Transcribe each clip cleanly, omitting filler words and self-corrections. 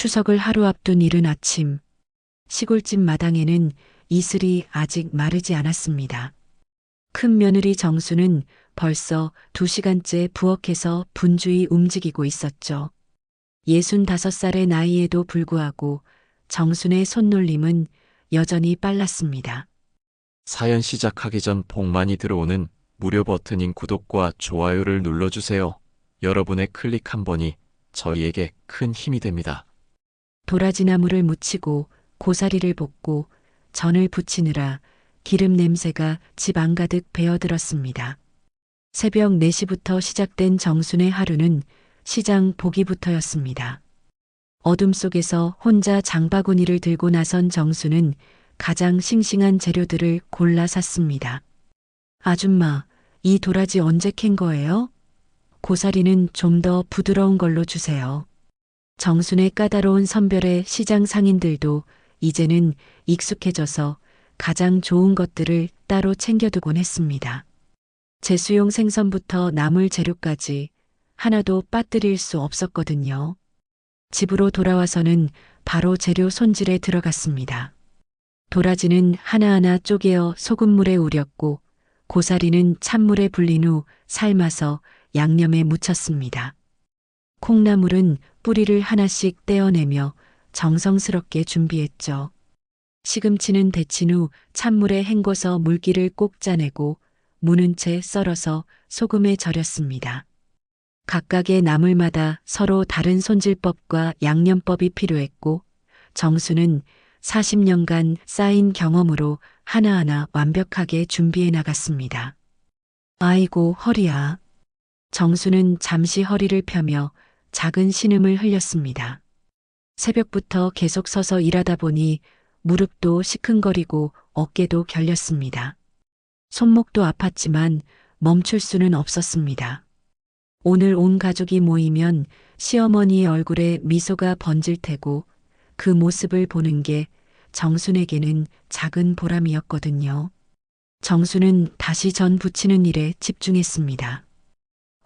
추석을 하루 앞둔 이른 아침, 시골집 마당에는 이슬이 아직 마르지 않았습니다. 큰 며느리 정수는 벌써 2시간째 부엌에서 분주히 움직이고 있었죠. 65살의 나이에도 불구하고 정순의 손놀림은 여전히 빨랐습니다. 사연 시작하기 전 복 많이 들어오는 무료 버튼인 구독과 좋아요를 눌러주세요. 여러분의 클릭 한 번이 저희에게 큰 힘이 됩니다. 도라지나무를 묻히고 고사리를 볶고 전을 부치느라 기름 냄새가 집 안가득 배어들었습니다. 새벽 4시부터 시작된 정순의 하루는 시장 보기부터였습니다. 어둠 속에서 혼자 장바구니를 들고 나선 정수는 가장 싱싱한 재료들을 골라 샀습니다. 아줌마, 이 도라지 언제 캔 거예요? 고사리는 좀 더 부드러운 걸로 주세요. 정순의 까다로운 선별에 시장 상인들도 이제는 익숙해져서 가장 좋은 것들을 따로 챙겨두곤 했습니다. 제수용 생선부터 나물 재료까지 하나도 빠뜨릴 수 없었거든요. 집으로 돌아와서는 바로 재료 손질에 들어갔습니다. 도라지는 하나하나 쪼개어 소금물에 우렸고 고사리는 찬물에 불린 후 삶아서 양념에 묻혔습니다. 콩나물은 뿌리를 하나씩 떼어내며 정성스럽게 준비했죠. 시금치는 데친 후 찬물에 헹궈서 물기를 꼭 짜내고 무는 채 썰어서 소금에 절였습니다. 각각의 나물마다 서로 다른 손질법과 양념법이 필요했고 정수는 40년간 쌓인 경험으로 하나하나 완벽하게 준비해 나갔습니다. 아이고 허리야. 정수는 잠시 허리를 펴며 작은 신음을 흘렸습니다. 새벽부터 계속 서서 일하다 보니 무릎도 시큰거리고 어깨도 결렸습니다. 손목도 아팠지만 멈출 수는 없었습니다. 오늘 온 가족이 모이면 시어머니의 얼굴에 미소가 번질 테고 그 모습을 보는 게 정순에게는 작은 보람이었거든요. 정순은 다시 전 부치는 일에 집중했습니다.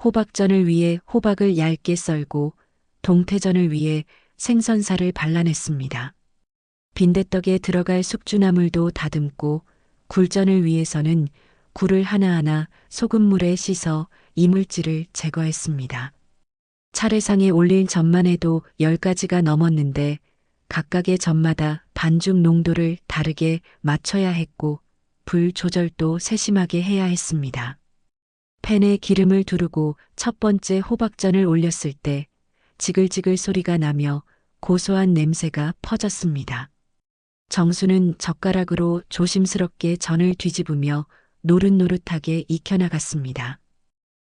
호박전을 위해 호박을 얇게 썰고 동태전을 위해 생선살을 발라냈습니다. 빈대떡에 들어갈 숙주나물도 다듬고 굴전을 위해서는 굴을 하나하나 소금물에 씻어 이물질을 제거했습니다. 차례상에 올릴 전만 해도 10가지가 넘었는데 각각의 전마다 반죽 농도를 다르게 맞춰야 했고 불 조절도 세심하게 해야 했습니다. 팬에 기름을 두르고 첫 번째 호박전을 올렸을 때 지글지글 소리가 나며 고소한 냄새가 퍼졌습니다. 정수는 젓가락으로 조심스럽게 전을 뒤집으며 노릇노릇하게 익혀나갔습니다.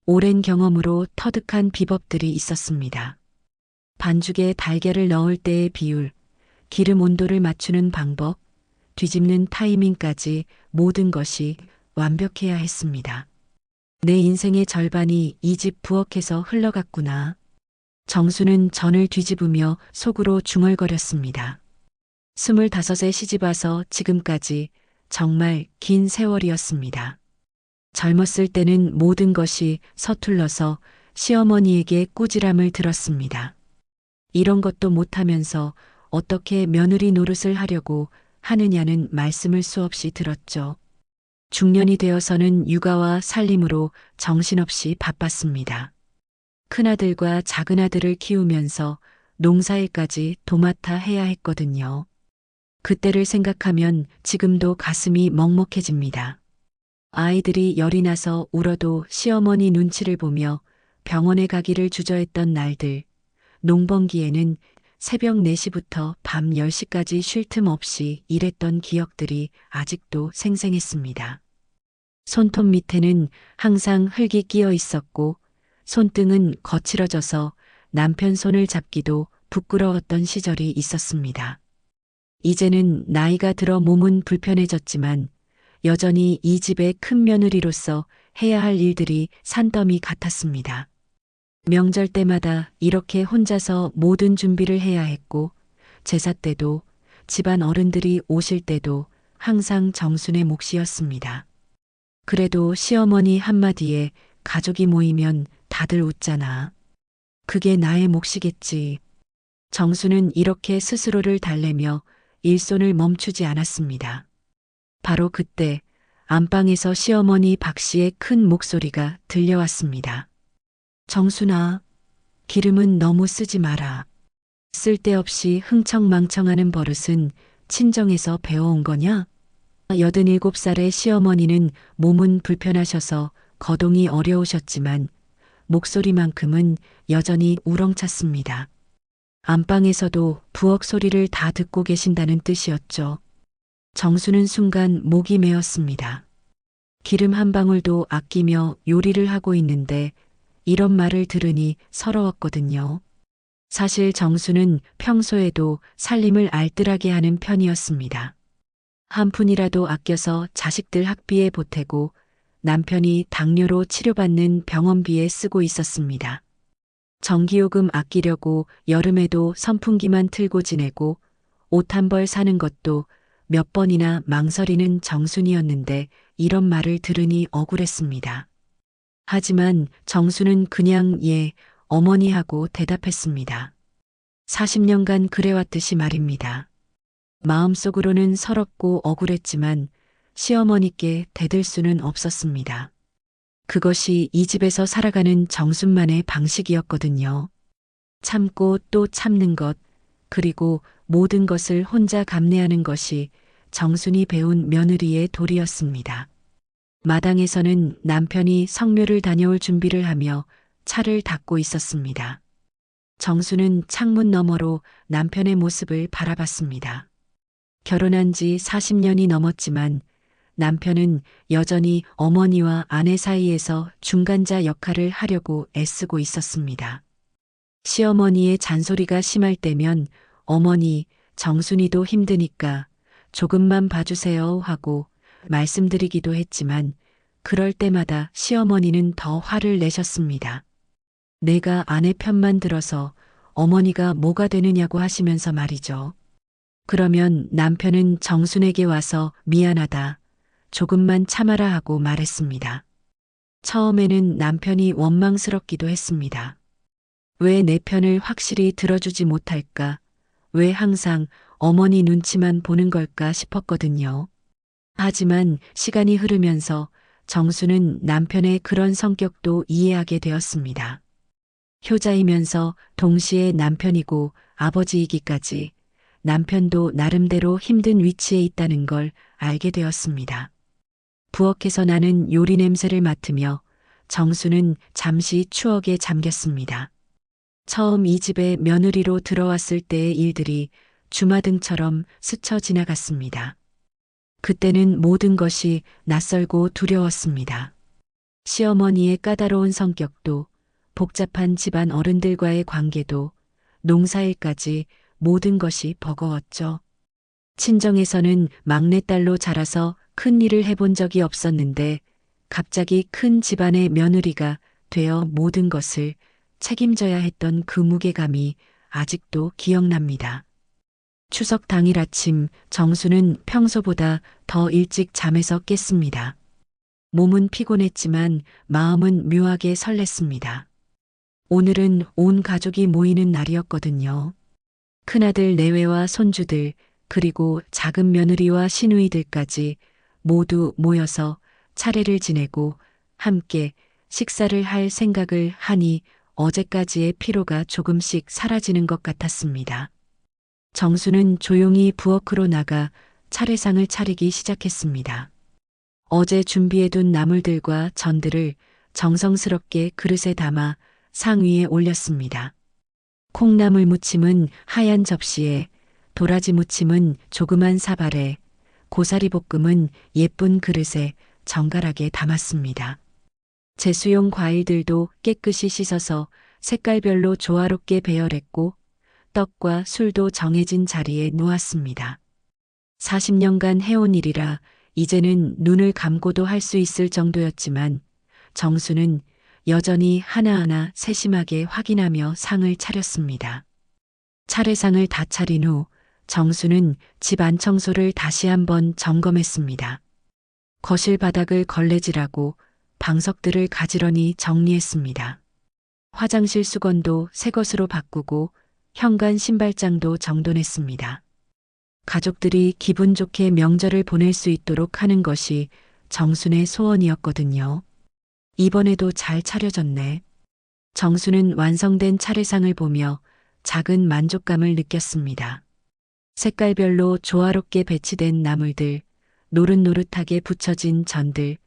오랜 경험으로 터득한 비법들이 있었습니다. 반죽에 달걀을 넣을 때의 비율, 기름 온도를 맞추는 방법, 뒤집는 타이밍까지 모든 것이 완벽해야 했습니다. 내 인생의 절반이 이 집 부엌에서 흘러갔구나. 정수는 전을 뒤집으며 속으로 중얼거렸습니다. 25에 시집와서 지금까지 정말 긴 세월이었습니다. 젊었을 때는 모든 것이 서툴러서 시어머니에게 꾸지람을 들었습니다. 이런 것도 못하면서 어떻게 며느리 노릇을 하려고 하느냐는 말씀을 수없이 들었죠. 중년이 되어서는 육아와 살림으로 정신없이 바빴습니다. 큰아들과 작은아들을 키우면서 농사일까지 도맡아 해야 했거든요. 그때를 생각하면 지금도 가슴이 먹먹해집니다. 아이들이 열이 나서 울어도 시어머니 눈치를 보며 병원에 가기를 주저했던 날들, 농번기에는 새벽 4시부터 밤 10시까지 쉴 틈 없이 일했던 기억들이 아직도 생생했습니다. 손톱 밑에는 항상 흙이 끼어 있었고 손등은 거칠어져서 남편 손을 잡기도 부끄러웠던 시절이 있었습니다. 이제는 나이가 들어 몸은 불편해졌지만 여전히 이 집의 큰 며느리로서 해야 할 일들이 산더미 같았습니다. 명절 때마다 이렇게 혼자서 모든 준비를 해야 했고 제사 때도 집안 어른들이 오실 때도 항상 정순의 몫이었습니다. 그래도 시어머니 한마디에 가족이 모이면 다들 웃잖아. 그게 나의 몫이겠지. 정수는 이렇게 스스로를 달래며 일손을 멈추지 않았습니다. 바로 그때 안방에서 시어머니 박 씨의 큰 목소리가 들려왔습니다. 정순아, 기름은 너무 쓰지 마라. 쓸데없이 흥청망청하는 버릇은 친정에서 배워온 거냐? 87살의 시어머니는 몸은 불편하셔서 거동이 어려우셨지만 목소리만큼은 여전히 우렁찼습니다. 안방에서도 부엌 소리를 다 듣고 계신다는 뜻이었죠. 정수는 순간 목이 메었습니다. 기름 한 방울도 아끼며 요리를 하고 있는데 이런 말을 들으니 서러웠거든요. 사실 정수는 평소에도 살림을 알뜰하게 하는 편이었습니다. 한 푼이라도 아껴서 자식들 학비에 보태고 남편이 당뇨로 치료받는 병원비에 쓰고 있었습니다. 전기요금 아끼려고 여름에도 선풍기만 틀고 지내고 옷 한 벌 사는 것도 몇 번이나 망설이는 정순이었는데 이런 말을 들으니 억울했습니다. 하지만 정수는 그냥 예, 어머니 하고 대답했습니다. 40년간 그래왔듯이 말입니다. 마음속으로는 서럽고 억울했지만 시어머니께 대들 수는 없었습니다. 그것이 이 집에서 살아가는 정순만의 방식이었거든요. 참고 또 참는 것, 그리고 모든 것을 혼자 감내하는 것이 정순이 배운 며느리의 도리였습니다. 마당에서는 남편이 성묘를 다녀올 준비를 하며 차를 닦고 있었습니다. 정수는 창문 너머로 남편의 모습을 바라봤습니다. 결혼한 지 40년이 넘었지만 남편은 여전히 어머니와 아내 사이에서 중간자 역할을 하려고 애쓰고 있었습니다. 시어머니의 잔소리가 심할 때면 어머니, 정순이도 힘드니까 조금만 봐주세요 하고 말씀드리기도 했지만 그럴 때마다 시어머니는 더 화를 내셨습니다. 내가 아내 편만 들어서 어머니가 뭐가 되느냐고 하시면서 말이죠. 그러면 남편은 정순에게 와서 미안하다, 조금만 참아라 하고 말했습니다. 처음에는 남편이 원망스럽기도 했습니다. 왜 내 편을 확실히 들어주지 못할까? 왜 항상 어머니 눈치만 보는 걸까 싶었거든요. 하지만 시간이 흐르면서 정수는 남편의 그런 성격도 이해하게 되었습니다. 효자이면서 동시에 남편이고 아버지이기까지 남편도 나름대로 힘든 위치에 있다는 걸 알게 되었습니다. 부엌에서 나는 요리 냄새를 맡으며 정수는 잠시 추억에 잠겼습니다. 처음 이 집에 며느리로 들어왔을 때의 일들이 주마등처럼 스쳐 지나갔습니다. 그때는 모든 것이 낯설고 두려웠습니다. 시어머니의 까다로운 성격도, 복잡한 집안 어른들과의 관계도, 농사일까지 모든 것이 버거웠죠. 친정에서는 막내딸로 자라서 큰 일을 해본 적이 없었는데 갑자기 큰 집안의 며느리가 되어 모든 것을 책임져야 했던 그 무게감이 아직도 기억납니다. 추석 당일 아침 정수는 평소보다 더 일찍 잠에서 깼습니다. 몸은 피곤했지만 마음은 묘하게 설렜습니다. 오늘은 온 가족이 모이는 날이었거든요. 큰아들 내외와 손주들, 그리고 작은 며느리와 시누이들까지 모두 모여서 차례를 지내고 함께 식사를 할 생각을 하니 어제까지의 피로가 조금씩 사라지는 것 같았습니다. 정수는 조용히 부엌으로 나가 차례상을 차리기 시작했습니다. 어제 준비해둔 나물들과 전들을 정성스럽게 그릇에 담아 상 위에 올렸습니다. 콩나물 무침은 하얀 접시에, 도라지 무침은 조그만 사발에, 고사리 볶음은 예쁜 그릇에 정갈하게 담았습니다. 제수용 과일들도 깨끗이 씻어서 색깔별로 조화롭게 배열했고 떡과 술도 정해진 자리에 놓았습니다. 40년간 해온 일이라 이제는 눈을 감고도 할 수 있을 정도였지만 정수는 여전히 하나하나 세심하게 확인하며 상을 차렸습니다. 차례상을 다 차린 후 정수는 집 안 청소를 다시 한번 점검했습니다. 거실 바닥을 걸레질하고 방석들을 가지런히 정리했습니다. 화장실 수건도 새 것으로 바꾸고 현관 신발장도 정돈했습니다. 가족들이 기분 좋게 명절을 보낼 수 있도록 하는 것이 정순의 소원이었거든요. 이번에도 잘 차려졌네. 정순은 완성된 차례상을 보며 작은 만족감을 느꼈습니다. 색깔별로 조화롭게 배치된 나물들, 노릇노릇하게 붙여진 전들,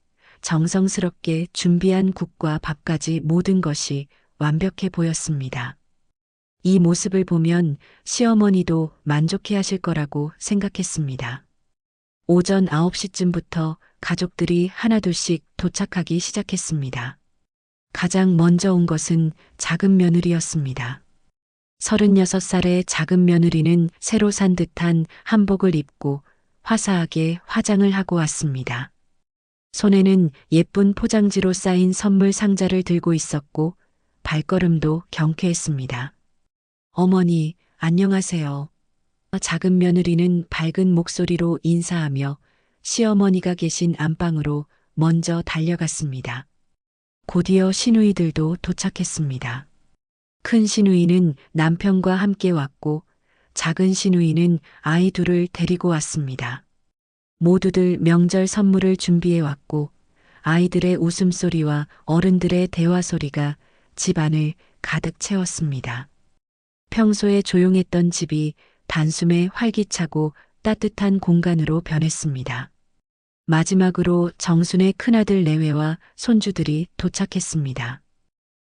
정성스럽게 준비한 국과 밥까지 모든 것이 완벽해 보였습니다. 이 모습을 보면 시어머니도 만족해 하실 거라고 생각했습니다. 오전 9시쯤부터 가족들이 하나둘씩 도착하기 시작했습니다. 가장 먼저 온 것은 작은 며느리였습니다. 36살의 작은 며느리는 새로 산 듯한 한복을 입고 화사하게 화장을 하고 왔습니다. 손에는 예쁜 포장지로 쌓인 선물 상자를 들고 있었고 발걸음도 경쾌했습니다. 어머니, 안녕하세요. 작은 며느리는 밝은 목소리로 인사하며 시어머니가 계신 안방으로 먼저 달려갔습니다. 곧이어 시누이들도 도착했습니다. 큰 시누이는 남편과 함께 왔고 작은 시누이는 아이 둘을 데리고 왔습니다. 모두들 명절 선물을 준비해 왔고 아이들의 웃음소리와 어른들의 대화 소리가 집안을 가득 채웠습니다. 평소에 조용했던 집이 단숨에 활기차고 따뜻한 공간으로 변했습니다. 마지막으로 정순의 큰아들 내외와 손주들이 도착했습니다.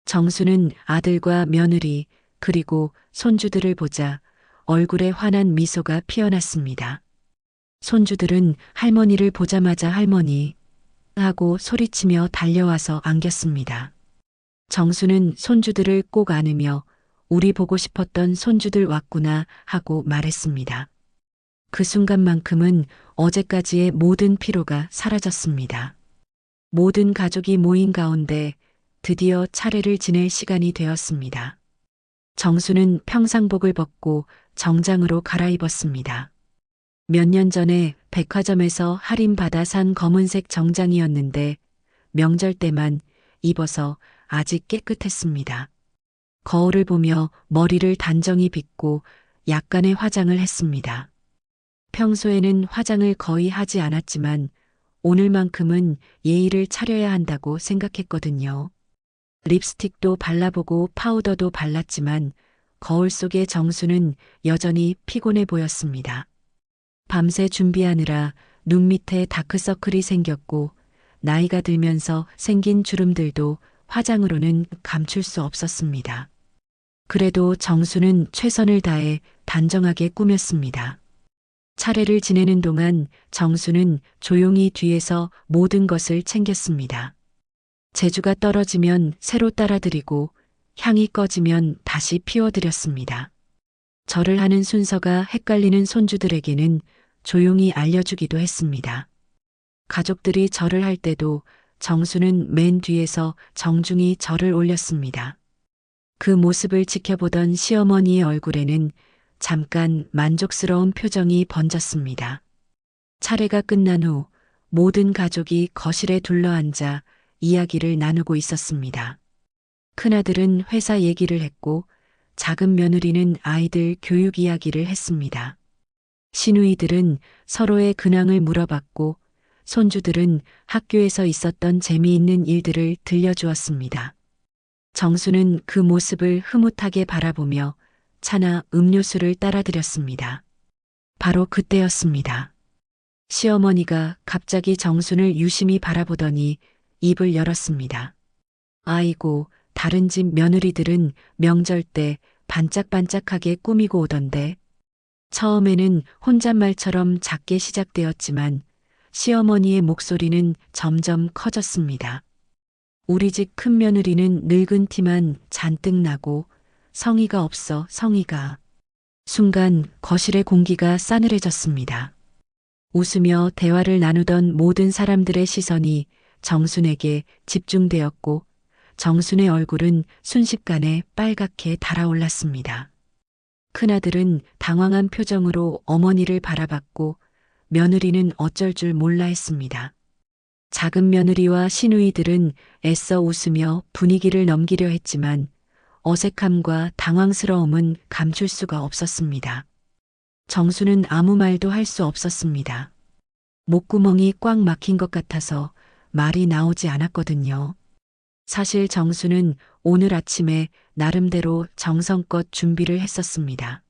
정순은 아들과 며느리 그리고 손주들을 보자 얼굴에 환한 미소가 피어났습니다. 손주들은 할머니를 보자마자 할머니 하고 소리치며 달려와서 안겼습니다. 정순은 손주들을 꼭 안으며 우리 보고 싶었던 손주들 왔구나 하고 말했습니다. 그 순간만큼은 어제까지의 모든 피로가 사라졌습니다. 모든 가족이 모인 가운데 드디어 차례를 지낼 시간이 되었습니다. 정수는 평상복을 벗고 정장으로 갈아입었습니다. 몇 년 전에 백화점에서 할인받아 산 검은색 정장이었는데 명절 때만 입어서 아직 깨끗했습니다. 거울을 보며 머리를 단정히 빗고 약간의 화장을 했습니다. 평소에는 화장을 거의 하지 않았지만 오늘만큼은 예의를 차려야 한다고 생각했거든요. 립스틱도 발라보고 파우더도 발랐지만 거울 속의 정수는 여전히 피곤해 보였습니다. 밤새 준비하느라 눈 밑에 다크서클이 생겼고 나이가 들면서 생긴 주름들도 화장으로는 감출 수 없었습니다. 그래도 정수는 최선을 다해 단정하게 꾸몄습니다. 차례를 지내는 동안 정수는 조용히 뒤에서 모든 것을 챙겼습니다. 제주가 떨어지면 새로 따라드리고 향이 꺼지면 다시 피워드렸습니다. 절을 하는 순서가 헷갈리는 손주들에게는 조용히 알려주기도 했습니다. 가족들이 절을 할 때도 정수는 맨 뒤에서 정중히 절을 올렸습니다. 그 모습을 지켜보던 시어머니의 얼굴에는 잠깐 만족스러운 표정이 번졌습니다. 차례가 끝난 후 모든 가족이 거실에 둘러앉아 이야기를 나누고 있었습니다. 큰아들은 회사 얘기를 했고 작은 며느리는 아이들 교육 이야기를 했습니다. 시누이들은 서로의 근황을 물어봤고 손주들은 학교에서 있었던 재미있는 일들을 들려주었습니다. 정수는 그 모습을 흐뭇하게 바라보며 차나 음료수를 따라드렸습니다. 바로 그때였습니다. 시어머니가 갑자기 정순을 유심히 바라보더니 입을 열었습니다. 아이고, 다른 집 며느리들은 명절 때 반짝반짝하게 꾸미고 오던데. 처음에는 혼잣말처럼 작게 시작되었지만 시어머니의 목소리는 점점 커졌습니다. 우리 집 큰 며느리는 늙은 티만 잔뜩 나고 성의가 없어 성의가. 순간 거실의 공기가 싸늘해졌습니다. 웃으며 대화를 나누던 모든 사람들의 시선이 정순에게 집중되었고 정순의 얼굴은 순식간에 빨갛게 달아올랐습니다. 큰아들은 당황한 표정으로 어머니를 바라봤고 며느리는 어쩔 줄 몰라 했습니다. 작은 며느리와 시누이들은 애써 웃으며 분위기를 넘기려 했지만 어색함과 당황스러움은 감출 수가 없었습니다. 정수는 아무 말도 할 수 없었습니다. 목구멍이 꽉 막힌 것 같아서 말이 나오지 않았거든요. 사실 정수는 오늘 아침에 나름대로 정성껏 준비를 했었습니다.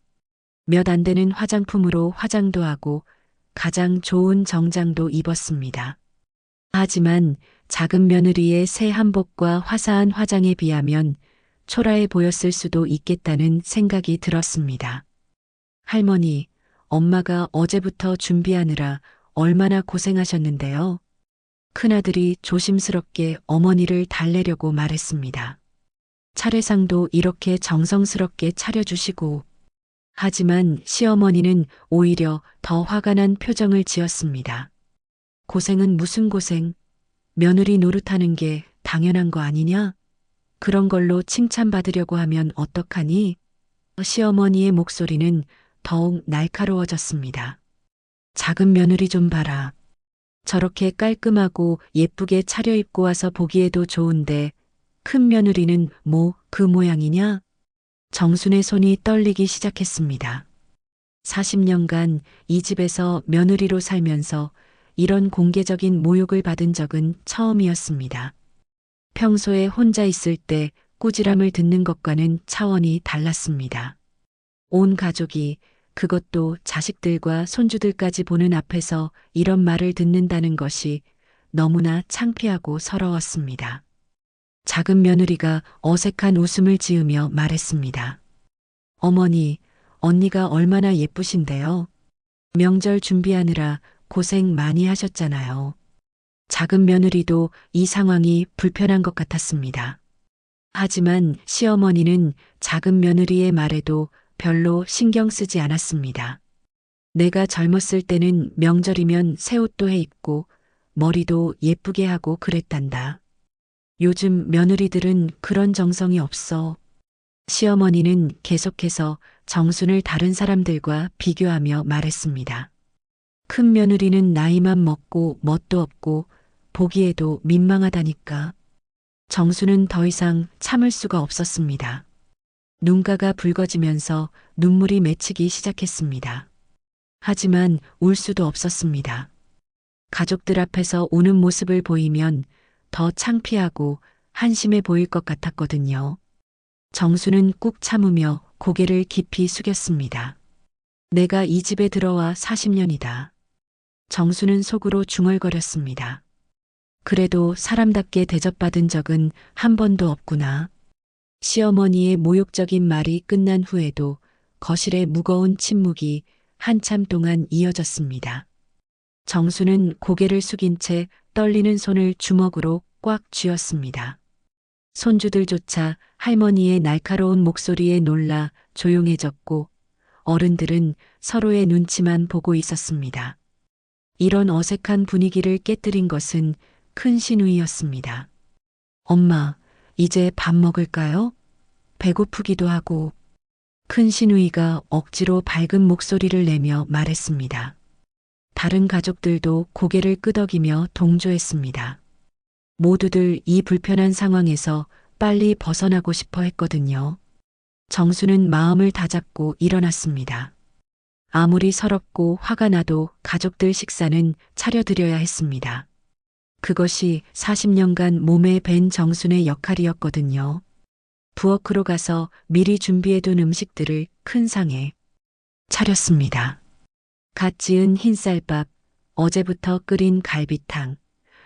몇 안 되는 화장품으로 화장도 하고 가장 좋은 정장도 입었습니다. 하지만 작은 며느리의 새 한복과 화사한 화장에 비하면 초라해 보였을 수도 있겠다는 생각이 들었습니다. 할머니, 엄마가 어제부터 준비하느라 얼마나 고생하셨는데요. 큰아들이 조심스럽게 어머니를 달래려고 말했습니다. 차례상도 이렇게 정성스럽게 차려주시고, 하지만 시어머니는 오히려 더 화가 난 표정을 지었습니다. 고생은 무슨 고생? 며느리 노릇하는 게 당연한 거 아니냐? 그런 걸로 칭찬받으려고 하면 어떡하니? 시어머니의 목소리는 더욱 날카로워졌습니다. 작은 며느리 좀 봐라. 저렇게 깔끔하고 예쁘게 차려입고 와서 보기에도 좋은데 큰 며느리는 뭐 그 모양이냐? 정순의 손이 떨리기 시작했습니다. 40년간 이 집에서 며느리로 살면서 이런 공개적인 모욕을 받은 적은 처음이었습니다. 평소에 혼자 있을 때 꾸지람을 듣는 것과는 차원이 달랐습니다. 온 가족이, 그것도 자식들과 손주들까지 보는 앞에서 이런 말을 듣는다는 것이 너무나 창피하고 서러웠습니다. 작은 며느리가 어색한 웃음을 지으며 말했습니다. 어머니, 언니가 얼마나 예쁘신데요. 명절 준비하느라 고생 많이 하셨잖아요. 작은 며느리도 이 상황이 불편한 것 같았습니다. 하지만 시어머니는 작은 며느리의 말에도 별로 신경 쓰지 않았습니다. 내가 젊었을 때는 명절이면 새 옷도 해 입고 머리도 예쁘게 하고 그랬단다. 요즘 며느리들은 그런 정성이 없어. 시어머니는 계속해서 정순을 다른 사람들과 비교하며 말했습니다. 큰 며느리는 나이만 먹고 멋도 없고 보기에도 민망하다니까. 정수는 더 이상 참을 수가 없었습니다. 눈가가 붉어지면서 눈물이 맺히기 시작했습니다. 하지만 울 수도 없었습니다. 가족들 앞에서 우는 모습을 보이면 더 창피하고 한심해 보일 것 같았거든요. 정수는 꾹 참으며 고개를 깊이 숙였습니다. 내가 이 집에 들어와 40년이다. 정수는 속으로 중얼거렸습니다. 그래도 사람답게 대접받은 적은 한 번도 없구나. 시어머니의 모욕적인 말이 끝난 후에도 거실에 무거운 침묵이 한참 동안 이어졌습니다. 정수는 고개를 숙인 채 떨리는 손을 주먹으로 꽉 쥐었습니다. 손주들조차 할머니의 날카로운 목소리에 놀라 조용해졌고 어른들은 서로의 눈치만 보고 있었습니다. 이런 어색한 분위기를 깨뜨린 것은 큰 시누이였습니다. 엄마, 이제 밥 먹을까요? 배고프기도 하고. 큰 시누이가 억지로 밝은 목소리를 내며 말했습니다. 다른 가족들도 고개를 끄덕이며 동조했습니다. 모두들 이 불편한 상황에서 빨리 벗어나고 싶어 했거든요. 정수는 마음을 다잡고 일어났습니다. 아무리 서럽고 화가 나도 가족들 식사는 차려드려야 했습니다. 그것이 40년간 몸에 밴 정순의 역할이었거든요. 부엌으로 가서 미리 준비해둔 음식들을 큰 상에 차렸습니다. 갓 지은 흰쌀밥, 어제부터 끓인 갈비탕,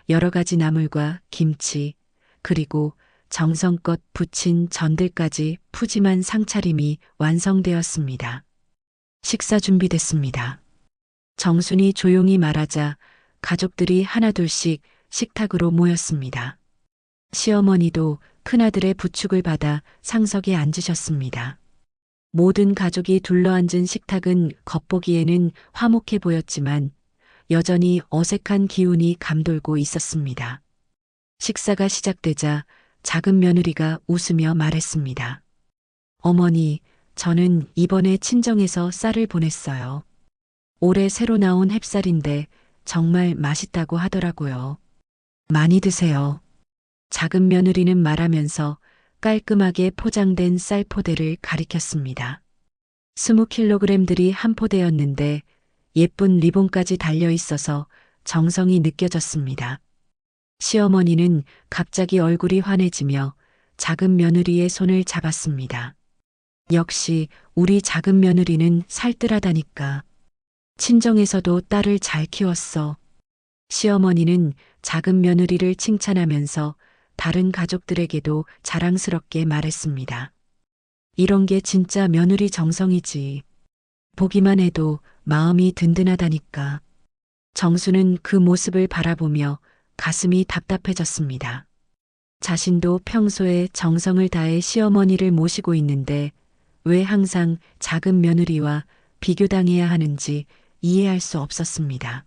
여러 가지 나물과 김치, 그리고 정성껏 부친 전들까지 푸짐한 상차림이 완성되었습니다. 식사 준비됐습니다. 정순이 조용히 말하자 가족들이 하나둘씩 식탁으로 모였습니다. 시어머니도 큰아들의 부축을 받아 상석에 앉으셨습니다. 모든 가족이 둘러앉은 식탁은 겉보기에는 화목해 보였지만 여전히 어색한 기운이 감돌고 있었습니다. 식사가 시작되자 작은 며느리가 웃으며 말했습니다. 어머니, 저는 이번에 친정에서 쌀을 보냈어요. 올해 새로 나온 햅쌀인데 정말 맛있다고 하더라고요. 많이 드세요. 작은 며느리는 말하면서 깔끔하게 포장된 쌀 포대를 가리켰습니다. 20kg들이 한 포대였는데 예쁜 리본까지 달려 있어서 정성이 느껴졌습니다. 시어머니는 갑자기 얼굴이 환해지며 작은 며느리의 손을 잡았습니다. 역시 우리 작은 며느리는 살뜰하다니까. 친정에서도 딸을 잘 키웠어. 시어머니는 작은 며느리를 칭찬하면서 다른 가족들에게도 자랑스럽게 말했습니다. 이런 게 진짜 며느리 정성이지. 보기만 해도 마음이 든든하다니까. 정수는 그 모습을 바라보며 가슴이 답답해졌습니다. 자신도 평소에 정성을 다해 시어머니를 모시고 있는데 왜 항상 작은 며느리와 비교당해야 하는지 이해할 수 없었습니다.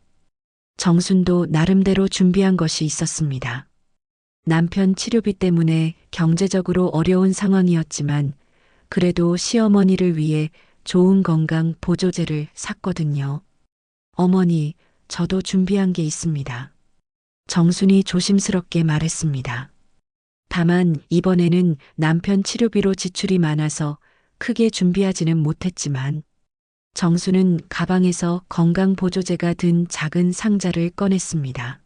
정순도 나름대로 준비한 것이 있었습니다. 남편 치료비 때문에 경제적으로 어려운 상황이었지만 그래도 시어머니를 위해 좋은 건강 보조제를 샀거든요. 어머니, 저도 준비한 게 있습니다. 정순이 조심스럽게 말했습니다. 다만 이번에는 남편 치료비로 지출이 많아서 크게 준비하지는 못했지만 정수는 가방에서 건강보조제가 든 작은 상자를 꺼냈습니다.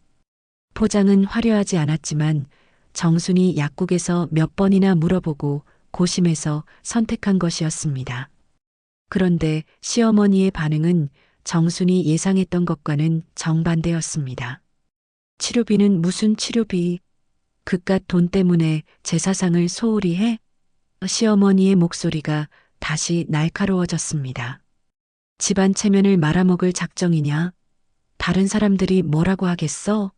포장은 화려하지 않았지만 정순이 약국에서 몇 번이나 물어보고 고심해서 선택한 것이었습니다. 그런데 시어머니의 반응은 정순이 예상했던 것과는 정반대였습니다. 치료비는 무슨 치료비? 그깟 돈 때문에 제 사상을 소홀히 해? 시어머니의 목소리가 다시 날카로워졌습니다. 집안 체면을 말아먹을 작정이냐? 다른 사람들이 뭐라고 하겠어?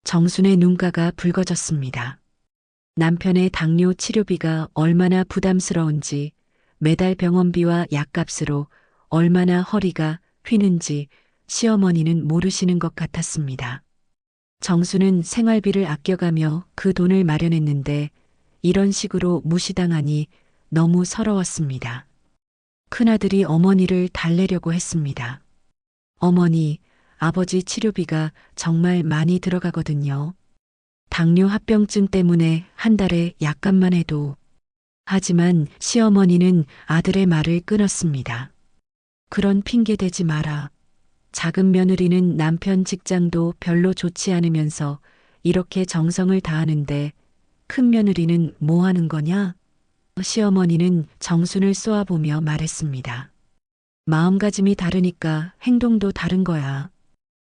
정순의 눈가가 붉어졌습니다. 남편의 당뇨 치료비가 얼마나 부담스러운지, 매달 병원비와 약값으로 얼마나 허리가 휘는지 시어머니는 모르시는 것 같았습니다. 정수는 생활비를 아껴가며 그 돈을 마련했는데 이런 식으로 무시당하니 너무 서러웠습니다. 큰아들이 어머니를 달래려고 했습니다. 어머니, 아버지 치료비가 정말 많이 들어가거든요. 당뇨 합병증 때문에 한 달에 약값만 해도. 하지만 시어머니는 아들의 말을 끊었습니다. 그런 핑계 대지 마라. 작은 며느리는 남편 직장도 별로 좋지 않으면서 이렇게 정성을 다하는데 큰 며느리는 뭐 하는 거냐? 시어머니는 정순을 쏘아보며 말했습니다. 마음가짐이 다르니까 행동도 다른 거야.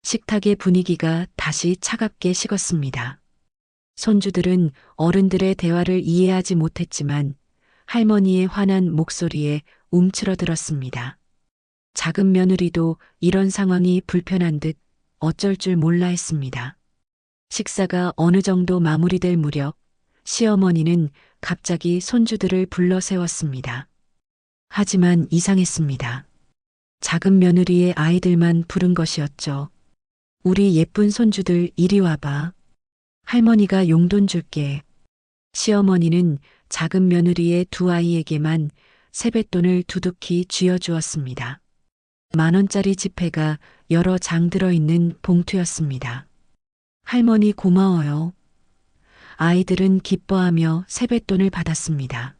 식탁의 분위기가 다시 차갑게 식었습니다. 손주들은 어른들의 대화를 이해하지 못했지만 할머니의 화난 목소리에 움츠러들었습니다. 작은 며느리도 이런 상황이 불편한 듯 어쩔 줄 몰라 했습니다. 식사가 어느 정도 마무리될 무렵 시어머니는 갑자기 손주들을 불러 세웠습니다. 하지만 이상했습니다. 작은 며느리의 아이들만 부른 것이었죠. 우리 예쁜 손주들 이리 와봐. 할머니가 용돈 줄게. 시어머니는 작은 며느리의 두 아이에게만 세뱃돈을 두둑히 쥐어주었습니다. 10,000원짜리 지폐가 여러 장 들어있는 봉투였습니다. 할머니 고마워요. 아이들은 기뻐하며 세뱃돈을 받았습니다.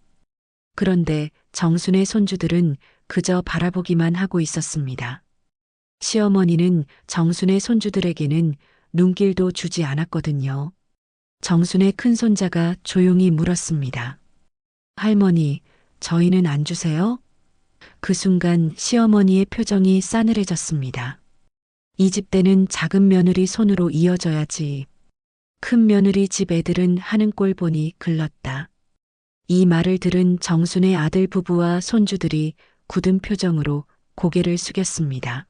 그런데 정순의 손주들은 그저 바라보기만 하고 있었습니다. 시어머니는 정순의 손주들에게는 눈길도 주지 않았거든요. 정순의 큰손자가 조용히 물었습니다. 할머니, 저희는 안 주세요? 그 순간 시어머니의 표정이 싸늘해졌습니다. 이 집대는 작은 며느리 손으로 이어져야지. 큰 며느리 집 애들은 하는 꼴 보니 글렀다. 이 말을 들은 정순의 아들 부부와 손주들이 굳은 표정으로 고개를 숙였습니다.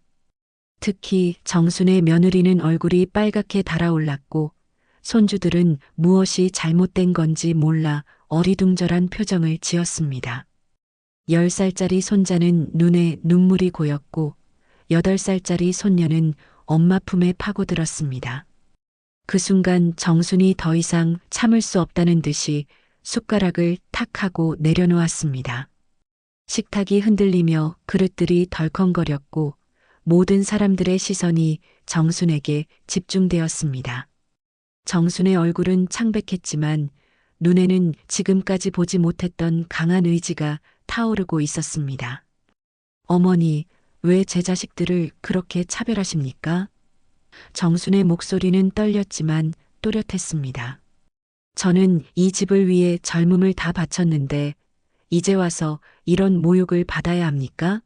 특히 정순의 며느리는 얼굴이 빨갛게 달아올랐고 손주들은 무엇이 잘못된 건지 몰라 어리둥절한 표정을 지었습니다. 10살짜리 손자는 눈에 눈물이 고였고 8살짜리 손녀는 엄마 품에 파고들었습니다. 그 순간 정순이 더 이상 참을 수 없다는 듯이 숟가락을 탁 하고 내려놓았습니다. 식탁이 흔들리며 그릇들이 덜컹거렸고 모든 사람들의 시선이 정순에게 집중되었습니다. 정순의 얼굴은 창백했지만 눈에는 지금까지 보지 못했던 강한 의지가 타오르고 있었습니다. 어머니, 왜 제 자식들을 그렇게 차별하십니까? 정순의 목소리는 떨렸지만 또렷했습니다. 저는 이 집을 위해 젊음을 다 바쳤는데 이제 와서 이런 모욕을 받아야 합니까?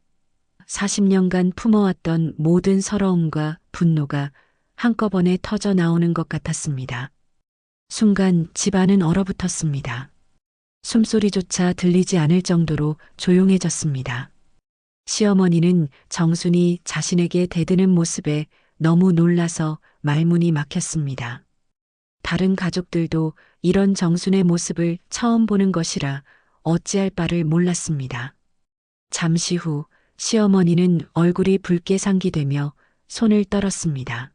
40년간 품어왔던 모든 서러움과 분노가 한꺼번에 터져 나오는 것 같았습니다. 순간 집안은 얼어붙었습니다. 숨소리조차 들리지 않을 정도로 조용해졌습니다. 시어머니는 정순이 자신에게 대드는 모습에 너무 놀라서 말문이 막혔습니다. 다른 가족들도 이런 정순의 모습을 처음 보는 것이라 어찌할 바를 몰랐습니다. 잠시 후 시어머니는 얼굴이 붉게 상기되며 손을 떨었습니다.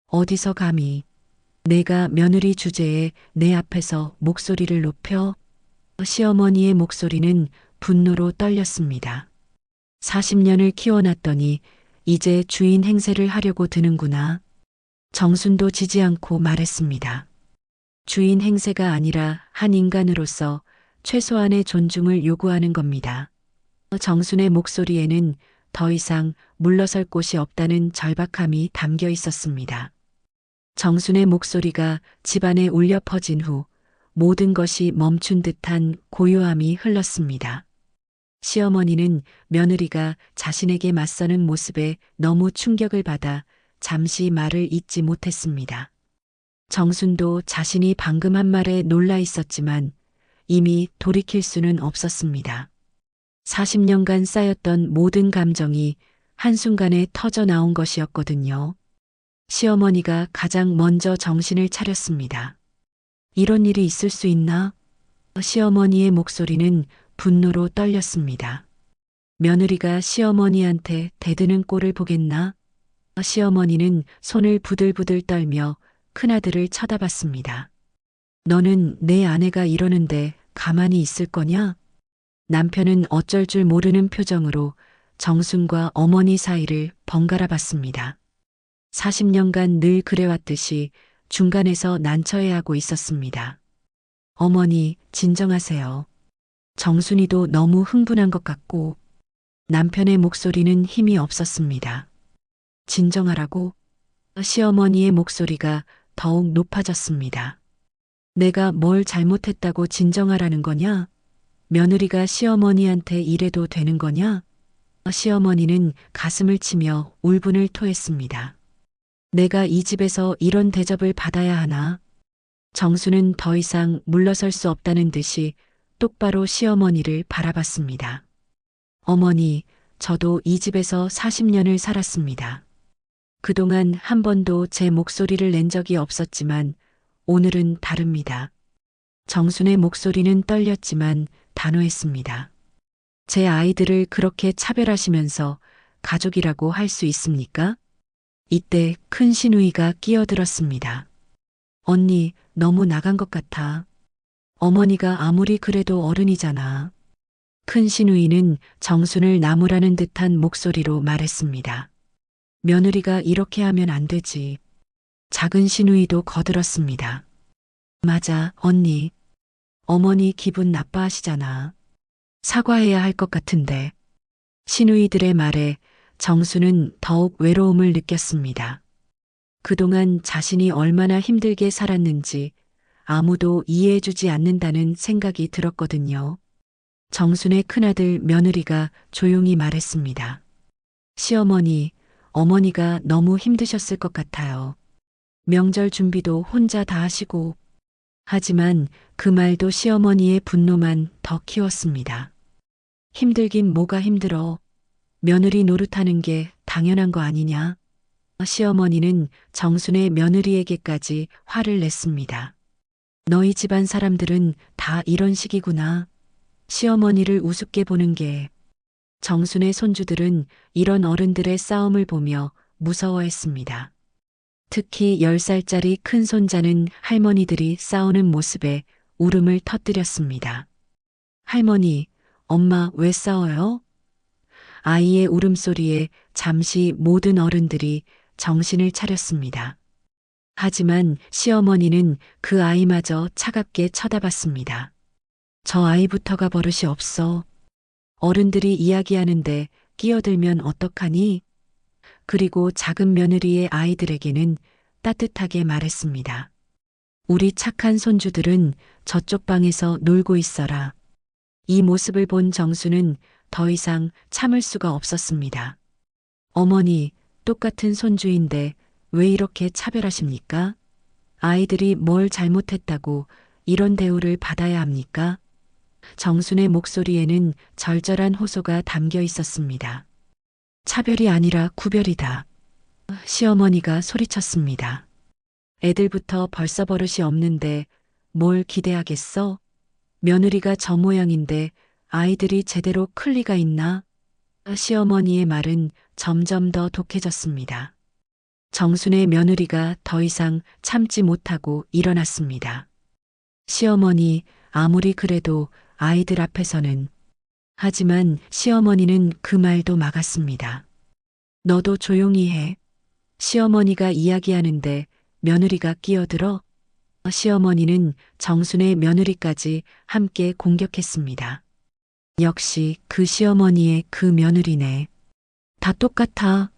어디서 감히 내가 며느리 주제에 내 앞에서 목소리를 높여? 시어머니의 목소리는 분노로 떨렸습니다. 40년을 키워놨더니 이제 주인 행세를 하려고 드는구나. 정순도 지지 않고 말했습니다. 주인 행세가 아니라 한 인간으로서 최소한의 존중을 요구하는 겁니다. 정순의 목소리에는 더 이상 물러설 곳이 없다는 절박함이 담겨 있었습니다. 정순의 목소리가 집안에 울려 퍼진 후 모든 것이 멈춘 듯한 고요함이 흘렀습니다. 시어머니는 며느리가 자신에게 맞서는 모습에 너무 충격을 받아 잠시 말을 잇지 못했습니다. 정순도 자신이 방금 한 말에 놀라 있었지만 이미 돌이킬 수는 없었습니다. 40년간 쌓였던 모든 감정이 한순간에 터져 나온 것이었거든요. 시어머니가 가장 먼저 정신을 차렸습니다. 이런 일이 있을 수 있나? 시어머니의 목소리는 분노로 떨렸습니다. 며느리가 시어머니한테 대드는 꼴을 보겠나? 시어머니는 손을 부들부들 떨며 큰아들을 쳐다봤습니다. 너는 내 아내가 이러는데 가만히 있을 거냐? 남편은 어쩔 줄 모르는 표정으로 정순과 어머니 사이를 번갈아 봤습니다. 40년간 늘 그래왔듯이 중간에서 난처해하고 있었습니다. 어머니, 진정하세요. 정순이도 너무 흥분한 것 같고 남편의 목소리는 힘이 없었습니다. 진정하라고? 시어머니의 목소리가 더욱 높아졌습니다. 내가 뭘 잘못했다고 진정하라는 거냐? 며느리가 시어머니한테 이래도 되는 거냐? 시어머니는 가슴을 치며 울분을 토했습니다. 내가 이 집에서 이런 대접을 받아야 하나? 정수는 더 이상 물러설 수 없다는 듯이 똑바로 시어머니를 바라봤습니다. 어머니, 저도 이 집에서 40년을 살았습니다. 그동안 한 번도 제 목소리를 낸 적이 없었지만 오늘은 다릅니다. 정순의 목소리는 떨렸지만 단호했습니다. 제 아이들을 그렇게 차별하시면서 가족이라고 할 수 있습니까? 이때 큰 시누이가 끼어들었습니다. 언니, 너무 나간 것 같아. 어머니가 아무리 그래도 어른이잖아. 큰 시누이는 정순을 나무라는 듯한 목소리로 말했습니다. 며느리가 이렇게 하면 안 되지. 작은 시누이도 거들었습니다. 맞아, 언니. 어머니 기분 나빠하시잖아. 사과해야 할 것 같은데. 시누이들의 말에 정수는 더욱 외로움을 느꼈습니다. 그동안 자신이 얼마나 힘들게 살았는지 아무도 이해해주지 않는다는 생각이 들었거든요. 정순의 큰아들 며느리가 조용히 말했습니다. 시어머니, 어머니가 너무 힘드셨을 것 같아요. 명절 준비도 혼자 다 하시고. 하지만 그 말도 시어머니의 분노만 더 키웠습니다. 힘들긴 뭐가 힘들어. 며느리 노릇하는 게 당연한 거 아니냐. 시어머니는 정순의 며느리에게까지 화를 냈습니다. 너희 집안 사람들은 다 이런 식이구나. 시어머니를 우습게 보는 게. 정순의 손주들은 이런 어른들의 싸움을 보며 무서워했습니다. 특히 10살짜리 큰 손자는 할머니들이 싸우는 모습에 울음을 터뜨렸습니다. 할머니, 엄마 왜 싸워요? 아이의 울음소리에 잠시 모든 어른들이 정신을 차렸습니다. 하지만 시어머니는 그 아이마저 차갑게 쳐다봤습니다. 저 아이부터가 버릇이 없어. 어른들이 이야기하는데 끼어들면 어떡하니? 그리고 작은 며느리의 아이들에게는 따뜻하게 말했습니다. 우리 착한 손주들은 저쪽 방에서 놀고 있어라. 이 모습을 본 정수는 더 이상 참을 수가 없었습니다. 어머니, 똑같은 손주인데 왜 이렇게 차별하십니까? 아이들이 뭘 잘못했다고 이런 대우를 받아야 합니까? 정순의 목소리에는 절절한 호소가 담겨 있었습니다. 차별이 아니라 구별이다. 시어머니가 소리쳤습니다. 애들부터 벌써 버릇이 없는데 뭘 기대하겠어? 며느리가 저 모양인데 아이들이 제대로 클 리가 있나? 시어머니의 말은 점점 더 독해졌습니다. 정순의 며느리가 더 이상 참지 못하고 일어났습니다. 시어머니, 아무리 그래도 아이들 앞에서는. 하지만 시어머니는 그 말도 막았습니다. 너도 조용히 해. 시어머니가 이야기하는데 며느리가 끼어들어. 시어머니는 정순의 며느리까지 함께 공격했습니다. 역시 그 시어머니의 그 며느리네. 다 똑같아.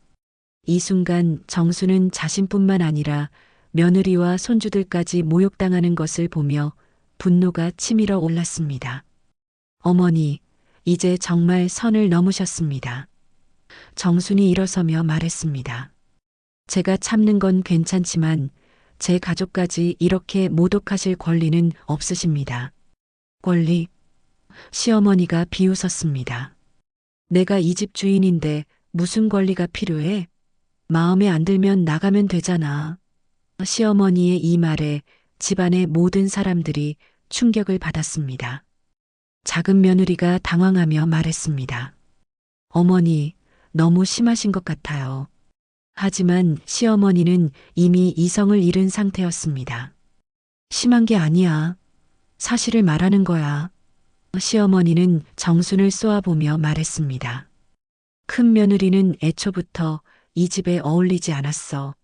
이 순간 정수는 자신뿐만 아니라 며느리와 손주들까지 모욕당하는 것을 보며 분노가 치밀어 올랐습니다. 어머니, 이제 정말 선을 넘으셨습니다. 정순이 일어서며 말했습니다. 제가 참는 건 괜찮지만 제 가족까지 이렇게 모독하실 권리는 없으십니다. 권리? 시어머니가 비웃었습니다. 내가 이 집 주인인데 무슨 권리가 필요해? 마음에 안 들면 나가면 되잖아. 시어머니의 이 말에 집안의 모든 사람들이 충격을 받았습니다. 작은 며느리가 당황하며 말했습니다. 어머니, 너무 심하신 것 같아요. 하지만 시어머니는 이미 이성을 잃은 상태였습니다. 심한 게 아니야. 사실을 말하는 거야. 시어머니는 정순을 쏘아보며 말했습니다. 큰 며느리는 애초부터 이 집에 어울리지 않았어.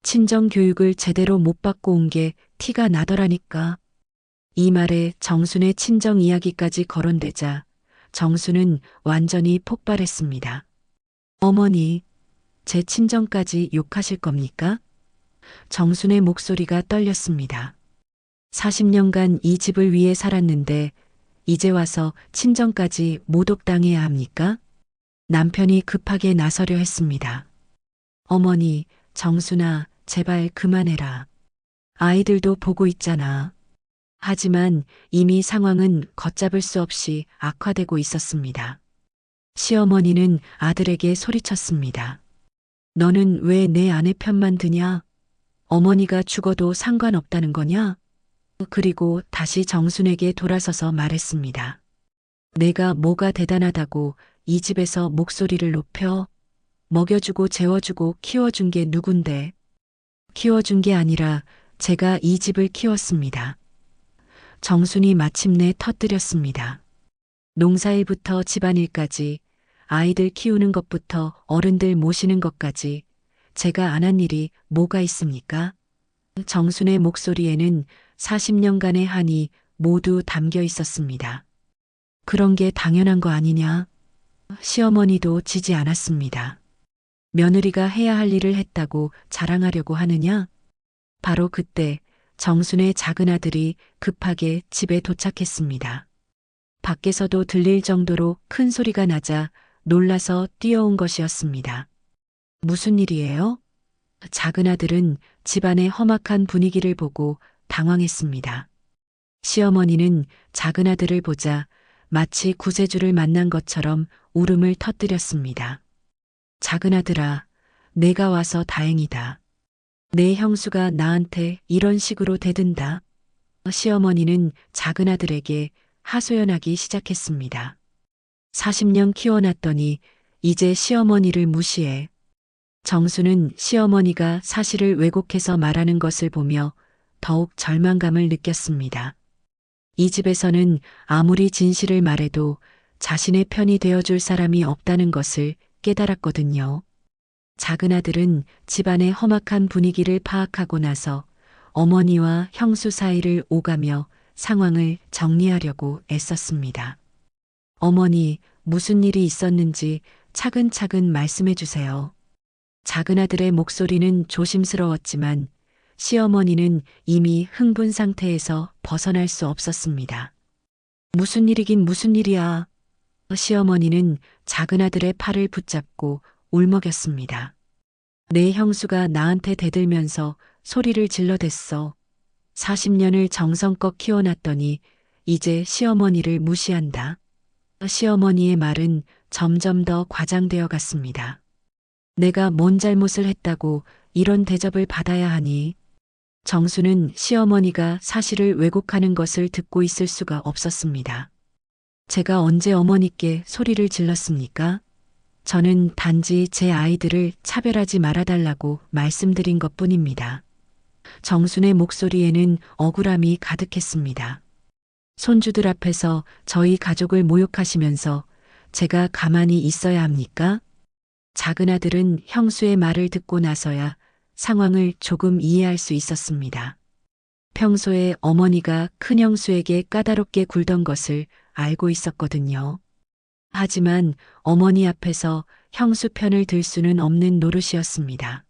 친정 교육을 제대로 못 받고 온 게 티가 나더라니까. 이 말에 정순의 친정 이야기까지 거론되자 정순은 완전히 폭발했습니다. 어머니, 제 친정까지 욕하실 겁니까? 정순의 목소리가 떨렸습니다. 40년간 이 집을 위해 살았는데 이제 와서 친정까지 모독당해야 합니까? 남편이 급하게 나서려 했습니다. 어머니, 정순아, 제발 그만해라. 아이들도 보고 있잖아. 하지만 이미 상황은 걷잡을 수 없이 악화되고 있었습니다. 시어머니는 아들에게 소리쳤습니다. 너는 왜 내 아내 편만 드냐? 어머니가 죽어도 상관없다는 거냐? 그리고 다시 정순에게 돌아서서 말했습니다. 내가 뭐가 대단하다고 이 집에서 목소리를 높여? 먹여주고 재워주고 키워준 게 누군데? 키워준 게 아니라 제가 이 집을 키웠습니다. 정순이 마침내 터뜨렸습니다. 농사일부터 집안일까지, 아이들 키우는 것부터 어른들 모시는 것까지 제가 안 한 일이 뭐가 있습니까? 정순의 목소리에는 40년간의 한이 모두 담겨 있었습니다. 그런 게 당연한 거 아니냐? 시어머니도 지지 않았습니다. 며느리가 해야 할 일을 했다고 자랑하려고 하느냐? 바로 그때 정순의 작은 아들이 급하게 집에 도착했습니다. 밖에서도 들릴 정도로 큰 소리가 나자 놀라서 뛰어온 것이었습니다. 무슨 일이에요? 작은 아들은 집안의 험악한 분위기를 보고 당황했습니다. 시어머니는 작은 아들을 보자 마치 구세주를 만난 것처럼 울음을 터뜨렸습니다. 작은 아들아, 내가 와서 다행이다. 내 형수가 나한테 이런 식으로 대든다. 시어머니는 작은 아들에게 하소연하기 시작했습니다. 40년 키워놨더니 이제 시어머니를 무시해. 정수는 시어머니가 사실을 왜곡해서 말하는 것을 보며 더욱 절망감을 느꼈습니다. 이 집에서는 아무리 진실을 말해도 자신의 편이 되어줄 사람이 없다는 것을 깨달았거든요. 작은 아들은 집안의 험악한 분위기를 파악하고 나서 어머니와 형수 사이를 오가며 상황을 정리하려고 애썼습니다. 어머니, 무슨 일이 있었는지 차근차근 말씀해 주세요. 작은 아들의 목소리는 조심스러웠지만 시어머니는 이미 흥분 상태에서 벗어날 수 없었습니다. 무슨 일이긴 무슨 일이야. 시어머니는 작은 아들의 팔을 붙잡고 울먹였습니다. 내 형수가 나한테 대들면서 소리를 질러댔어. 40년을 정성껏 키워놨더니 이제 시어머니를 무시한다. 시어머니의 말은 점점 더 과장되어 갔습니다. 내가 뭔 잘못을 했다고 이런 대접을 받아야 하니? 정수는 시어머니가 사실을 왜곡하는 것을 듣고 있을 수가 없었습니다. 제가 언제 어머니께 소리를 질렀습니까? 저는 단지 제 아이들을 차별하지 말아달라고 말씀드린 것뿐입니다. 정순의 목소리에는 억울함이 가득했습니다. 손주들 앞에서 저희 가족을 모욕하시면서 제가 가만히 있어야 합니까? 작은 아들은 형수의 말을 듣고 나서야 상황을 조금 이해할 수 있었습니다. 평소에 어머니가 큰형수에게 까다롭게 굴던 것을 알고 있었거든요. 하지만 어머니 앞에서 형수 편을 들 수는 없는 노릇이었습니다.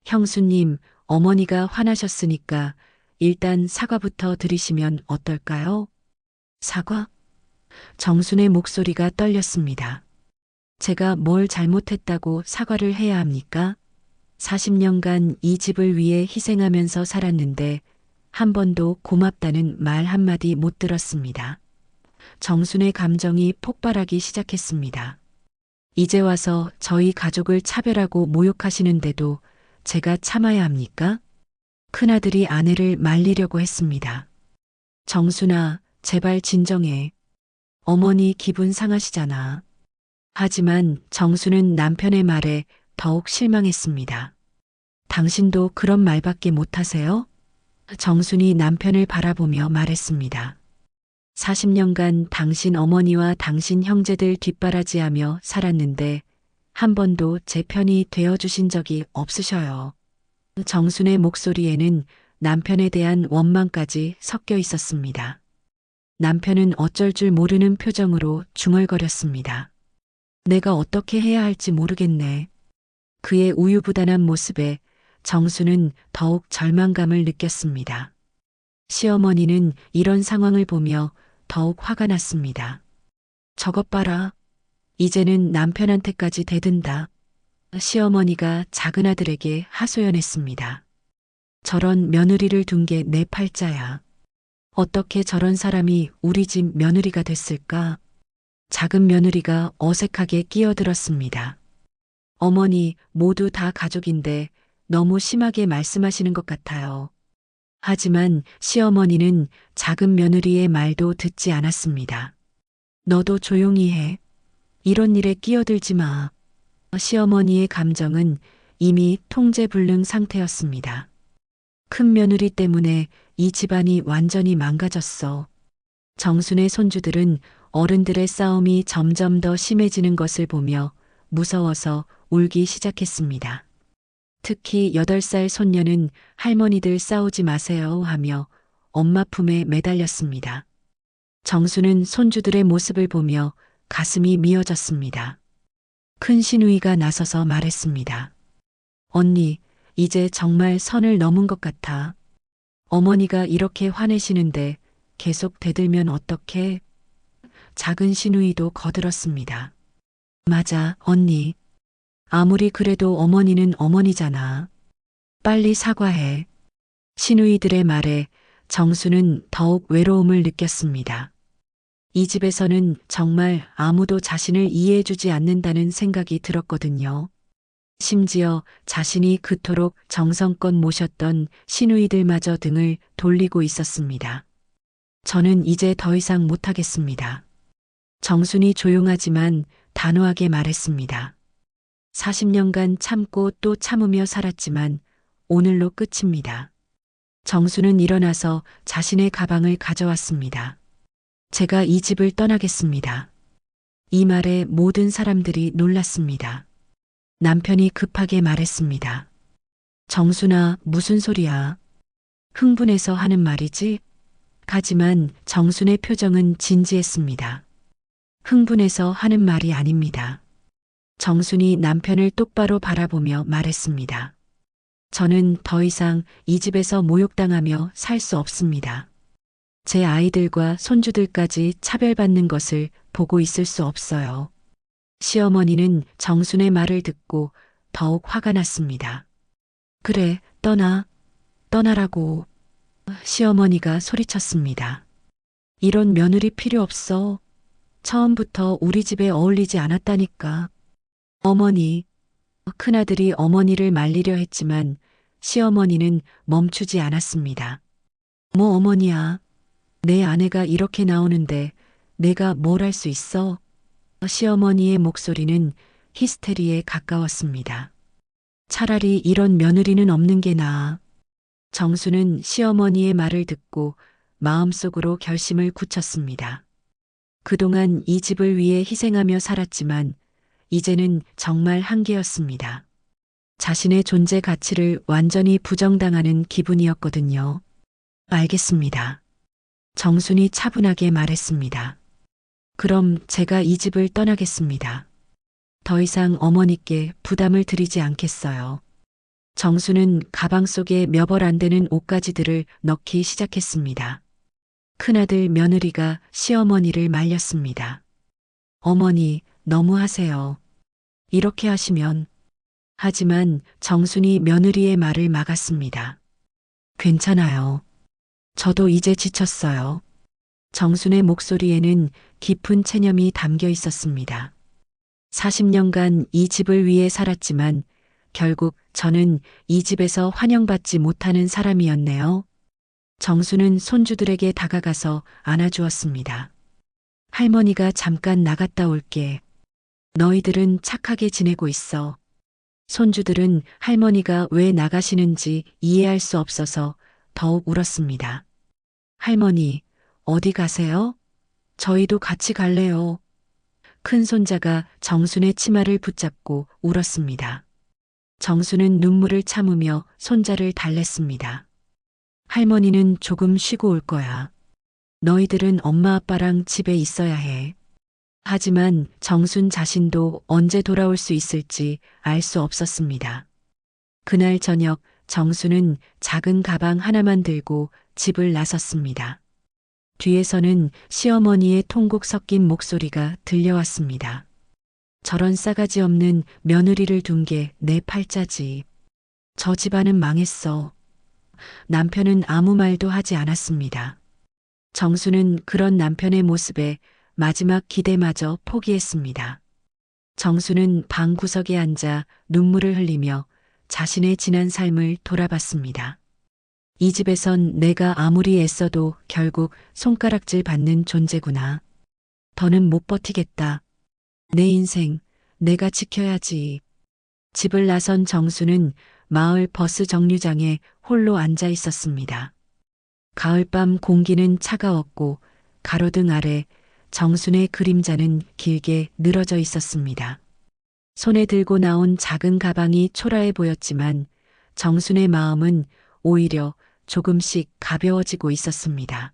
형수님, 어머니가 화나셨으니까 일단 사과부터 드리시면 어떨까요? 사과? 정순의 목소리가 떨렸습니다. 제가 뭘 잘못했다고 사과를 해야 합니까? 40년간 이 집을 위해 희생하면서 살았는데 한 번도 고맙다는 말 한마디 못 들었습니다. 정순의 감정이 폭발하기 시작했습니다. 이제 와서 저희 가족을 차별하고 모욕하시는데도 제가 참아야 합니까? 큰아들이 아내를 말리려고 했습니다. 정순아, 제발 진정해. 어머니 기분 상하시잖아. 하지만 정순은 남편의 말에 더욱 실망했습니다. 당신도 그런 말밖에 못하세요? 정순이 남편을 바라보며 말했습니다. 40년간 당신 어머니와 당신 형제들 뒷바라지하며 살았는데 한 번도 제 편이 되어주신 적이 없으셔요. 정순의 목소리에는 남편에 대한 원망까지 섞여 있었습니다. 남편은 어쩔 줄 모르는 표정으로 중얼거렸습니다. 내가 어떻게 해야 할지 모르겠네. 그의 우유부단한 모습에 정수는 더욱 절망감을 느꼈습니다. 시어머니는 이런 상황을 보며 더욱 화가 났습니다. 저것 봐라. 이제는 남편한테까지 대든다. 시어머니가 작은 아들에게 하소연했습니다. 저런 며느리를 둔 게 내 팔자야. 어떻게 저런 사람이 우리 집 며느리가 됐을까? 작은 며느리가 어색하게 끼어들었습니다. 어머니, 모두 다 가족인데 너무 심하게 말씀하시는 것 같아요. 하지만 시어머니는 작은 며느리의 말도 듣지 않았습니다. 너도 조용히 해. 이런 일에 끼어들지 마. 시어머니의 감정은 이미 통제불능 상태였습니다. 큰 며느리 때문에 이 집안이 완전히 망가졌어. 정순의 손주들은 어른들의 싸움이 점점 더 심해지는 것을 보며 무서워서 울기 시작했습니다. 특히 8살 손녀는 할머니들 싸우지 마세요 하며 엄마 품에 매달렸습니다. 정수는 손주들의 모습을 보며 가슴이 미어졌습니다. 큰 시누이가 나서서 말했습니다. 언니, 이제 정말 선을 넘은 것 같아. 어머니가 이렇게 화내시는데 계속 대들면 어떡해? 작은 시누이도 거들었습니다. 맞아, 언니. 아무리 그래도 어머니는 어머니잖아. 빨리 사과해. 시누이들의 말에 정수는 더욱 외로움을 느꼈습니다. 이 집에서는 정말 아무도 자신을 이해해주지 않는다는 생각이 들었거든요. 심지어 자신이 그토록 정성껏 모셨던 시누이들마저 등을 돌리고 있었습니다. 저는 이제 더 이상 못하겠습니다. 정순이 조용하지만 단호하게 말했습니다. 40년간 참고 또 참으며 살았지만 오늘로 끝입니다. 정수는 일어나서 자신의 가방을 가져왔습니다. 제가 이 집을 떠나겠습니다. 이 말에 모든 사람들이 놀랐습니다. 남편이 급하게 말했습니다. 정순아, 무슨 소리야? 흥분해서 하는 말이지? 하지만 정순의 표정은 진지했습니다. 흥분해서 하는 말이 아닙니다. 정순이 남편을 똑바로 바라보며 말했습니다. 저는 더 이상 이 집에서 모욕당하며 살 수 없습니다. 제 아이들과 손주들까지 차별받는 것을 보고 있을 수 없어요. 시어머니는 정순의 말을 듣고 더욱 화가 났습니다. 그래, 떠나라고. 시어머니가 소리쳤습니다. 이런 며느리 필요 없어. 처음부터 우리 집에 어울리지 않았다니까. 어머니, 큰아들이 어머니를 말리려 했지만 시어머니는 멈추지 않았습니다. 뭐 어머니야. 내 아내가 이렇게 나오는데 내가 뭘 할 수 있어? 시어머니의 목소리는 히스테리에 가까웠습니다. 차라리 이런 며느리는 없는 게 나아. 정수는 시어머니의 말을 듣고 마음속으로 결심을 굳혔습니다. 그동안 이 집을 위해 희생하며 살았지만 이제는 정말 한계였습니다. 자신의 존재 가치를 완전히 부정당하는 기분이었거든요. 알겠습니다. 정순이 차분하게 말했습니다. 그럼 제가 이 집을 떠나겠습니다. 더 이상 어머니께 부담을 드리지 않겠어요. 정수는 가방 속에 몇 벌 안 되는 옷가지들을 넣기 시작했습니다. 큰아들 며느리가 시어머니를 말렸습니다. 어머니, 너무하세요. 이렇게 하시면. 하지만 정순이 며느리의 말을 막았습니다. 괜찮아요. 저도 이제 지쳤어요. 정순의 목소리에는 깊은 체념이 담겨 있었습니다. 40년간 이 집을 위해 살았지만 결국 저는 이 집에서 환영받지 못하는 사람이었네요. 정수는 손주들에게 다가가서 안아주었습니다. 할머니가 잠깐 나갔다 올게. 너희들은 착하게 지내고 있어. 손주들은 할머니가 왜 나가시는지 이해할 수 없어서 더욱 울었습니다. 할머니, 어디 가세요? 저희도 같이 갈래요. 큰 손자가 정순의 치마를 붙잡고 울었습니다. 정순은 눈물을 참으며 손자를 달랬습니다. 할머니는 조금 쉬고 올 거야. 너희들은 엄마 아빠랑 집에 있어야 해. 하지만 정순 자신도 언제 돌아올 수 있을지 알 수 없었습니다. 그날 저녁 정순은 작은 가방 하나만 들고 집을 나섰습니다. 뒤에서는 시어머니의 통곡 섞인 목소리가 들려왔습니다. 저런 싸가지 없는 며느리를 둔 게 내 팔자지. 저 집안은 망했어. 남편은 아무 말도 하지 않았습니다. 정수는 그런 남편의 모습에 마지막 기대마저 포기했습니다. 정수는 방 구석에 앉아 눈물을 흘리며 자신의 지난 삶을 돌아봤습니다. 이 집에선 내가 아무리 애써도 결국 손가락질 받는 존재구나. 더는 못 버티겠다. 내 인생 내가 지켜야지. 집을 나선 정수는 마을 버스 정류장에 홀로 앉아 있었습니다. 가을밤 공기는 차가웠고 가로등 아래 정순의 그림자는 길게 늘어져 있었습니다. 손에 들고 나온 작은 가방이 초라해 보였지만 정순의 마음은 오히려 조금씩 가벼워지고 있었습니다.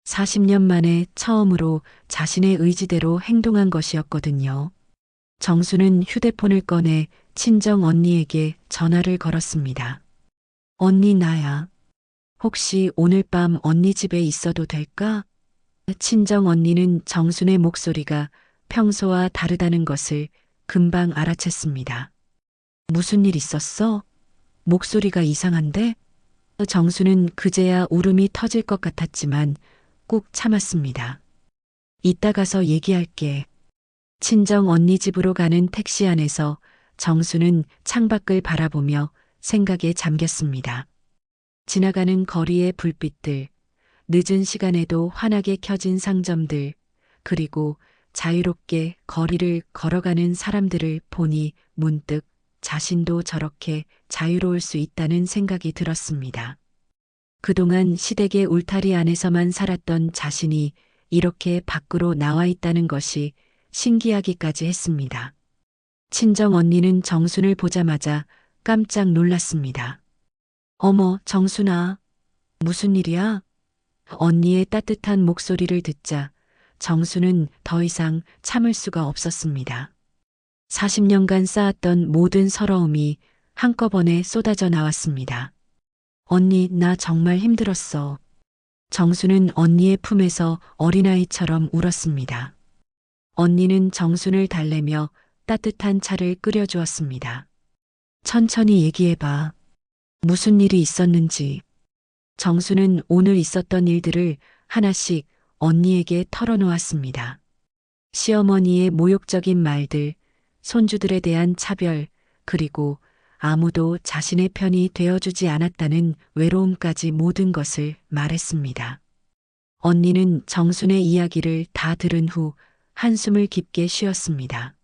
40년 만에 처음으로 자신의 의지대로 행동한 것이었거든요. 정수는 휴대폰을 꺼내 친정 언니에게 전화를 걸었습니다. 언니 나야. 혹시 오늘 밤 언니 집에 있어도 될까? 친정 언니는 정순의 목소리가 평소와 다르다는 것을 금방 알아챘습니다. 무슨 일 있었어? 목소리가 이상한데? 정수는 그제야 울음이 터질 것 같았지만 꾹 참았습니다. 이따 가서 얘기할게. 친정 언니 집으로 가는 택시 안에서 정수는 창밖을 바라보며 생각에 잠겼습니다. 지나가는 거리의 불빛들, 늦은 시간에도 환하게 켜진 상점들, 그리고 자유롭게 거리를 걸어가는 사람들을 보니 문득 자신도 저렇게 자유로울 수 있다는 생각이 들었습니다. 그동안 시댁의 울타리 안에서만 살았던 자신이 이렇게 밖으로 나와 있다는 것이 신기하기까지 했습니다. 친정 언니는 정순을 보자마자 깜짝 놀랐습니다. 어머, 정순아. 무슨 일이야? 언니의 따뜻한 목소리를 듣자 정순은 더 이상 참을 수가 없었습니다. 40년간 쌓았던 모든 서러움이 한꺼번에 쏟아져 나왔습니다. 언니, 나 정말 힘들었어. 정순은 언니의 품에서 어린아이처럼 울었습니다. 언니는 정순을 달래며 따뜻한 차를 끓여주었습니다. 천천히 얘기해봐. 무슨 일이 있었는지. 정수는 오늘 있었던 일들을 하나씩 언니에게 털어놓았습니다. 시어머니의 모욕적인 말들, 손주들에 대한 차별, 그리고 아무도 자신의 편이 되어주지 않았다는 외로움까지 모든 것을 말했습니다. 언니는 정순의 이야기를 다 들은 후 한숨을 깊게 쉬었습니다.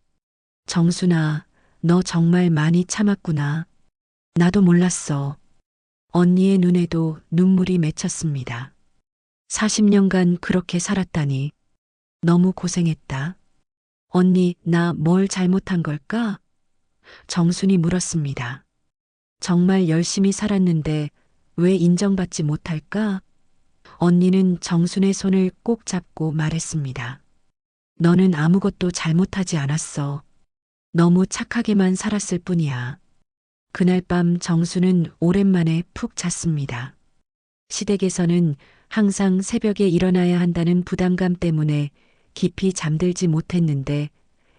정순아, 너 정말 많이 참았구나. 나도 몰랐어. 언니의 눈에도 눈물이 맺혔습니다. 40년간 그렇게 살았다니. 너무 고생했다. 언니, 나 뭘 잘못한 걸까? 정순이 물었습니다. 정말 열심히 살았는데 왜 인정받지 못할까? 언니는 정순의 손을 꼭 잡고 말했습니다. 너는 아무것도 잘못하지 않았어. 너무 착하게만 살았을 뿐이야. 그날 밤 정수는 오랜만에 푹 잤습니다. 시댁에서는 항상 새벽에 일어나야 한다는 부담감 때문에 깊이 잠들지 못했는데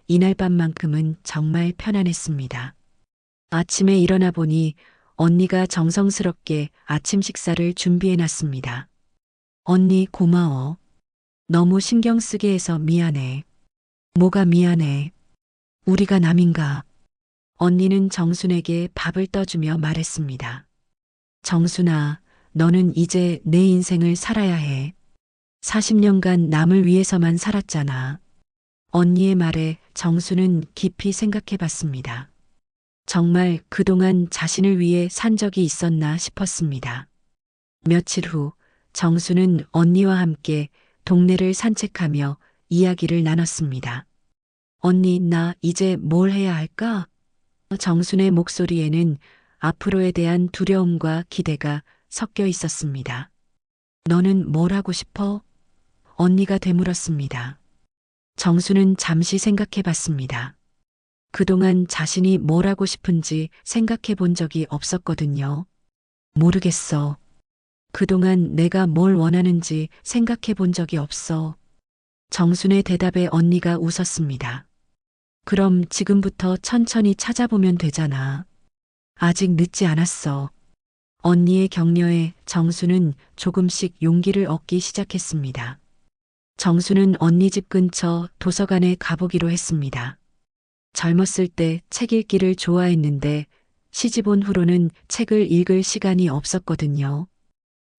이날 밤만큼은 정말 편안했습니다. 아침에 일어나 보니 언니가 정성스럽게 아침 식사를 준비해 놨습니다. 언니 고마워. 너무 신경 쓰게 해서 미안해. 뭐가 미안해. 우리가 남인가. 언니는 정순에게 밥을 떠주며 말했습니다. 정순아, 너는 이제 내 인생을 살아야 해. 40년간 남을 위해서만 살았잖아. 언니의 말에 정순은 깊이 생각해 봤습니다. 정말 그동안 자신을 위해 산 적이 있었나 싶었습니다. 며칠 후 정순은 언니와 함께 동네를 산책하며 이야기를 나눴습니다. 언니, 나 이제 뭘 해야 할까? 정순의 목소리에는 앞으로에 대한 두려움과 기대가 섞여 있었습니다. 너는 뭘 하고 싶어? 언니가 되물었습니다. 정순은 잠시 생각해 봤습니다. 그동안 자신이 뭘 하고 싶은지 생각해 본 적이 없었거든요. 모르겠어. 그동안 내가 뭘 원하는지 생각해 본 적이 없어. 정순의 대답에 언니가 웃었습니다. 그럼 지금부터 천천히 찾아보면 되잖아. 아직 늦지 않았어. 언니의 격려에 정수는 조금씩 용기를 얻기 시작했습니다. 정수는 언니 집 근처 도서관에 가보기로 했습니다. 젊었을 때 책 읽기를 좋아했는데 시집 온 후로는 책을 읽을 시간이 없었거든요.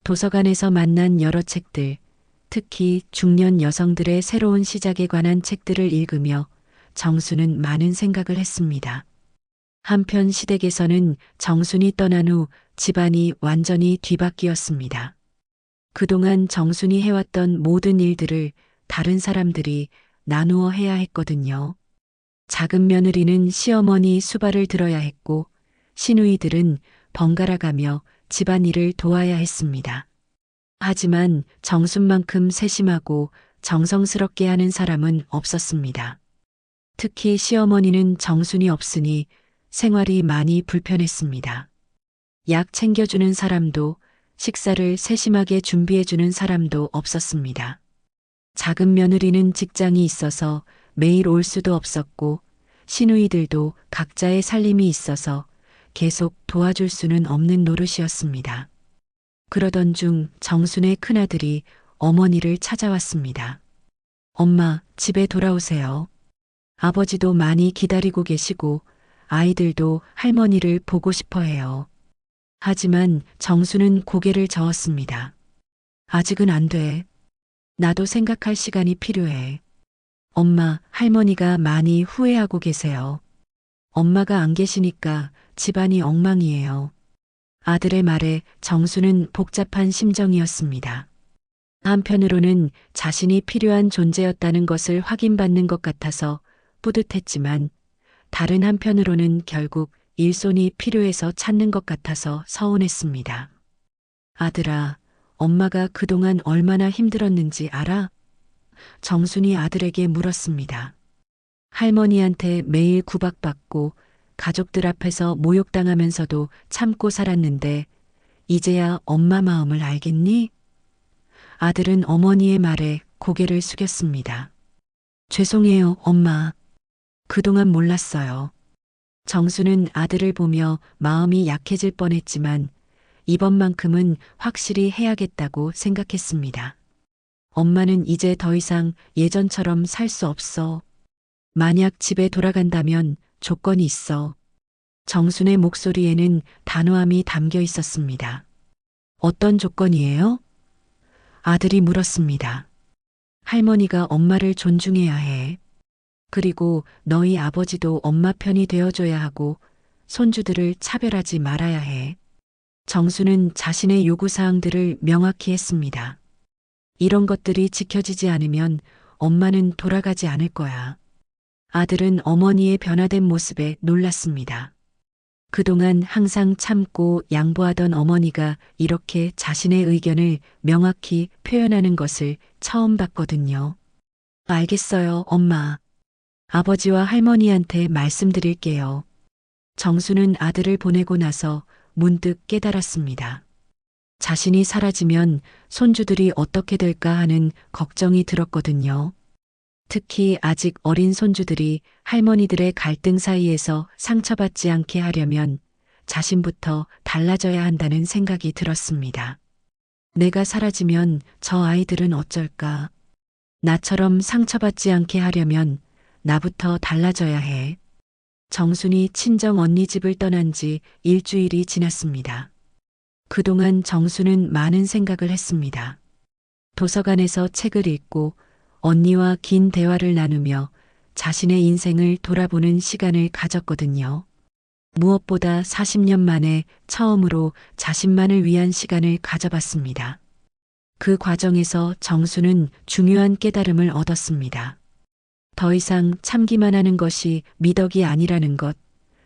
도서관에서 만난 여러 책들, 특히 중년 여성들의 새로운 시작에 관한 책들을 읽으며 정수는 많은 생각을 했습니다. 한편 시댁에서는 정순이 떠난 후 집안이 완전히 뒤바뀌었습니다. 그동안 정순이 해왔던 모든 일들을 다른 사람들이 나누어 해야 했거든요. 작은 며느리는 시어머니 수발을 들어야 했고 시누이들은 번갈아 가며 집안일을 도와야 했습니다. 하지만 정순만큼 세심하고 정성스럽게 하는 사람은 없었습니다. 특히 시어머니는 정순이 없으니 생활이 많이 불편했습니다. 약 챙겨주는 사람도 식사를 세심하게 준비해주는 사람도 없었습니다. 작은 며느리는 직장이 있어서 매일 올 수도 없었고 시누이들도 각자의 살림이 있어서 계속 도와줄 수는 없는 노릇이었습니다. 그러던 중 정순의 큰아들이 어머니를 찾아왔습니다. 엄마, 집에 돌아오세요. 아버지도 많이 기다리고 계시고 아이들도 할머니를 보고 싶어 해요. 하지만 정수는 고개를 저었습니다. 아직은 안 돼. 나도 생각할 시간이 필요해. 엄마, 할머니가 많이 후회하고 계세요. 엄마가 안 계시니까 집안이 엉망이에요. 아들의 말에 정수는 복잡한 심정이었습니다. 한편으로는 자신이 필요한 존재였다는 것을 확인받는 것 같아서 뿌듯했지만 다른 한편으로는 결국 일손이 필요해서 찾는 것 같아서 서운했습니다. 아들아, 엄마가 그동안 얼마나 힘들었는지 알아? 정순이 아들에게 물었습니다. 할머니한테 매일 구박받고 가족들 앞에서 모욕당하면서도 참고 살았는데 이제야 엄마 마음을 알겠니? 아들은 어머니의 말에 고개를 숙였습니다. 죄송해요, 엄마. 그동안 몰랐어요. 정수는 아들을 보며 마음이 약해질 뻔했지만 이번만큼은 확실히 해야겠다고 생각했습니다. 엄마는 이제 더 이상 예전처럼 살 수 없어. 만약 집에 돌아간다면 조건이 있어. 정순의 목소리에는 단호함이 담겨 있었습니다. 어떤 조건이에요? 아들이 물었습니다. 할머니가 엄마를 존중해야 해. 그리고 너희 아버지도 엄마 편이 되어줘야 하고 손주들을 차별하지 말아야 해. 정수는 자신의 요구사항들을 명확히 했습니다. 이런 것들이 지켜지지 않으면 엄마는 돌아가지 않을 거야. 아들은 어머니의 변화된 모습에 놀랐습니다. 그동안 항상 참고 양보하던 어머니가 이렇게 자신의 의견을 명확히 표현하는 것을 처음 봤거든요. 알겠어요, 엄마. 아버지와 할머니한테 말씀드릴게요. 정수는 아들을 보내고 나서 문득 깨달았습니다. 자신이 사라지면 손주들이 어떻게 될까 하는 걱정이 들었거든요. 특히 아직 어린 손주들이 할머니들의 갈등 사이에서 상처받지 않게 하려면 자신부터 달라져야 한다는 생각이 들었습니다. 내가 사라지면 저 아이들은 어쩔까? 나처럼 상처받지 않게 하려면 나부터 달라져야 해. 정순이 친정 언니 집을 떠난 지 일주일이 지났습니다. 그동안 정수는 많은 생각을 했습니다. 도서관에서 책을 읽고 언니와 긴 대화를 나누며 자신의 인생을 돌아보는 시간을 가졌거든요. 무엇보다 40년 만에 처음으로 자신만을 위한 시간을 가져봤습니다. 그 과정에서 정수는 중요한 깨달음을 얻었습니다. 더 이상 참기만 하는 것이 미덕이 아니라는 것,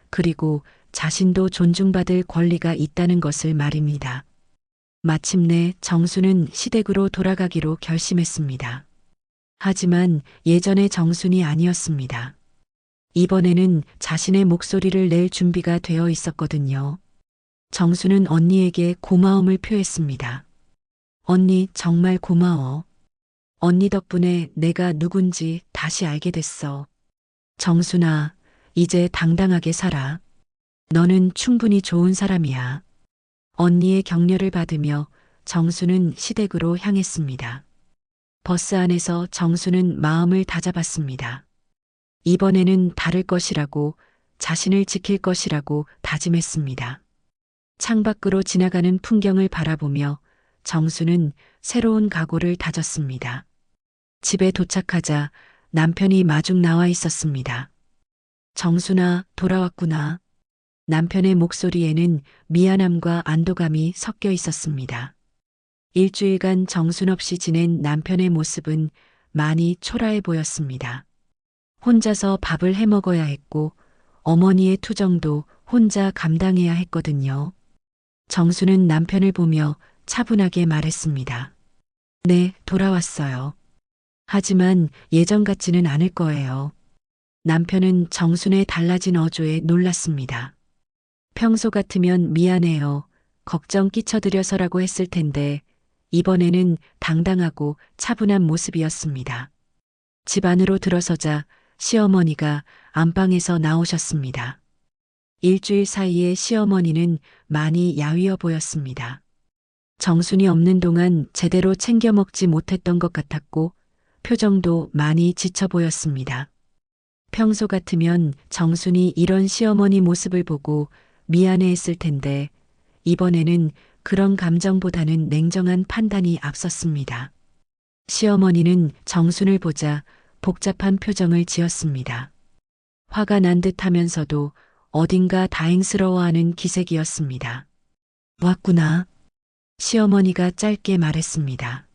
그리고 자신도 존중받을 권리가 있다는 것을 말입니다. 마침내 정수는 시댁으로 돌아가기로 결심했습니다. 하지만 예전의 정순이 아니었습니다. 이번에는 자신의 목소리를 낼 준비가 되어 있었거든요. 정수는 언니에게 고마움을 표했습니다. 언니 정말 고마워. 언니 덕분에 내가 누군지 다시 알게 됐어. 정순아, 이제 당당하게 살아. 너는 충분히 좋은 사람이야. 언니의 격려를 받으며 정수는 시댁으로 향했습니다. 버스 안에서 정수는 마음을 다잡았습니다. 이번에는 다를 것이라고, 자신을 지킬 것이라고 다짐했습니다. 창밖으로 지나가는 풍경을 바라보며 정수는 새로운 각오를 다졌습니다. 집에 도착하자 남편이 마중 나와 있었습니다. 정순아, 돌아왔구나. 남편의 목소리에는 미안함과 안도감이 섞여 있었습니다. 일주일간 정순없이 지낸 남편의 모습은 많이 초라해 보였습니다. 혼자서 밥을 해 먹어야 했고 어머니의 투정도 혼자 감당해야 했거든요. 정수는 남편을 보며 차분하게 말했습니다. 네, 돌아왔어요. 하지만 예전 같지는 않을 거예요. 남편은 정순의 달라진 어조에 놀랐습니다. 평소 같으면 미안해요. 걱정 끼쳐드려서라고 했을 텐데 이번에는 당당하고 차분한 모습이었습니다. 집 안으로 들어서자 시어머니가 안방에서 나오셨습니다. 일주일 사이에 시어머니는 많이 야위어 보였습니다. 정순이 없는 동안 제대로 챙겨 먹지 못했던 것 같았고 표정도 많이 지쳐 보였습니다. 평소 같으면 정순이 이런 시어머니 모습을 보고 미안해했을 텐데 이번에는 그런 감정보다는 냉정한 판단이 앞섰습니다. 시어머니는 정순을 보자 복잡한 표정을 지었습니다. 화가 난 듯하면서도 어딘가 다행스러워하는 기색이었습니다. 왔구나. 시어머니가 짧게 말했습니다.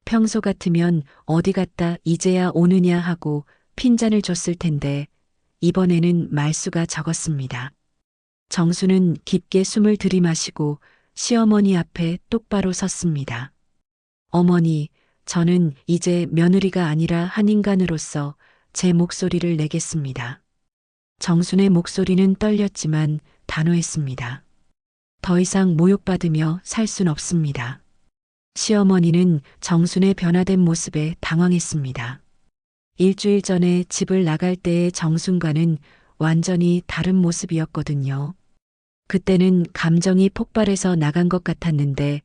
평소 같으면 어디 갔다 이제야 오느냐 하고 핀잔을 줬을 텐데 이번에는 말수가 적었습니다. 정수는 깊게 숨을 들이마시고 시어머니 앞에 똑바로 섰습니다. 어머니, 저는 이제 며느리가 아니라 한 인간으로서 제 목소리를 내겠습니다. 정순의 목소리는 떨렸지만 단호했습니다. 더 이상 모욕받으며 살 순 없습니다. 시어머니는 정순의 변화된 모습에 당황했습니다. 일주일 전에 집을 나갈 때의 정순과는 완전히 다른 모습이었거든요. 그때는 감정이 폭발해서 나간 것 같았는데